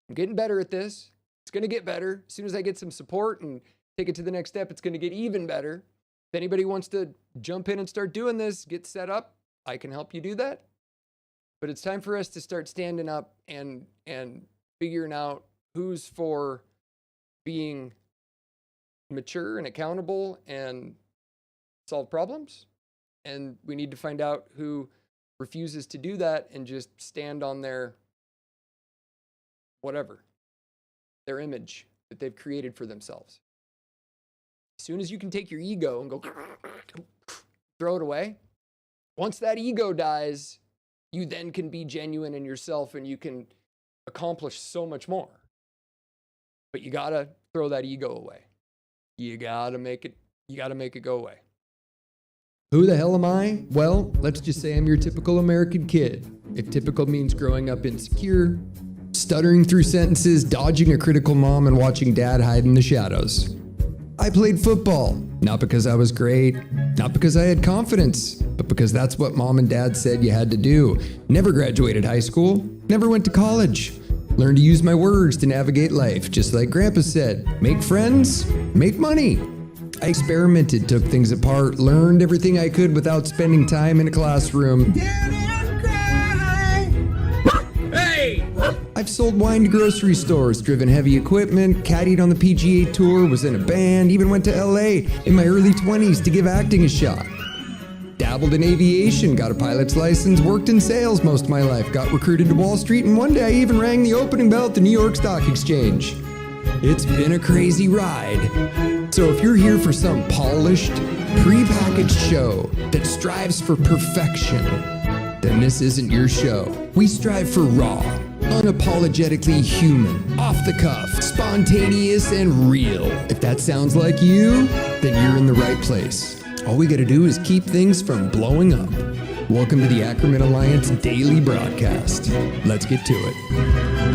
I'm getting better at this. It's going to get better. As soon as I get some support and take it to the next step, it's going to get even better. If anybody wants to jump in and start doing this, get set up, I can help you do that. But it's time for us to start standing up and figuring out who's for being mature and accountable and solve problems. And we need to find out who refuses to do that and just stand on their whatever, their image that they've created for themselves. As soon as you can take your ego and go throw it away, once that ego dies, you then can be genuine in yourself and you can accomplish so much more. But you gotta throw that ego away. You gotta make it go away. Who the hell am I? Well, let's just say I'm your typical American kid. If typical means growing up insecure, stuttering through sentences, dodging a critical mom, and watching dad hide in the shadows. I played football, not because I was great, not because I had confidence, but because that's what mom and dad said you had to do. Never graduated high school, never went to college. Learned to use my words to navigate life, just like Grandpa said. Make friends, make money. I experimented, took things apart, learned everything I could without spending time in a classroom. Hey! I've sold wine to grocery stores, driven heavy equipment, caddied on the PGA Tour, was in a band, even went to LA in my early 20s to give acting a shot. Dabbled in aviation, got a pilot's license, worked in sales most of my life, got recruited to Wall Street, and one day I even rang the opening bell at the New York Stock Exchange. It's been a crazy ride. So if you're here for some polished, prepackaged show that strives for perfection, then this isn't your show. We strive for raw, unapologetically human, off the cuff, spontaneous, and real. If that sounds like you, then you're in the right place. All we gotta do is keep things from blowing up. Welcome to the Ackerman Alliance Daily Broadcast. Let's get to it.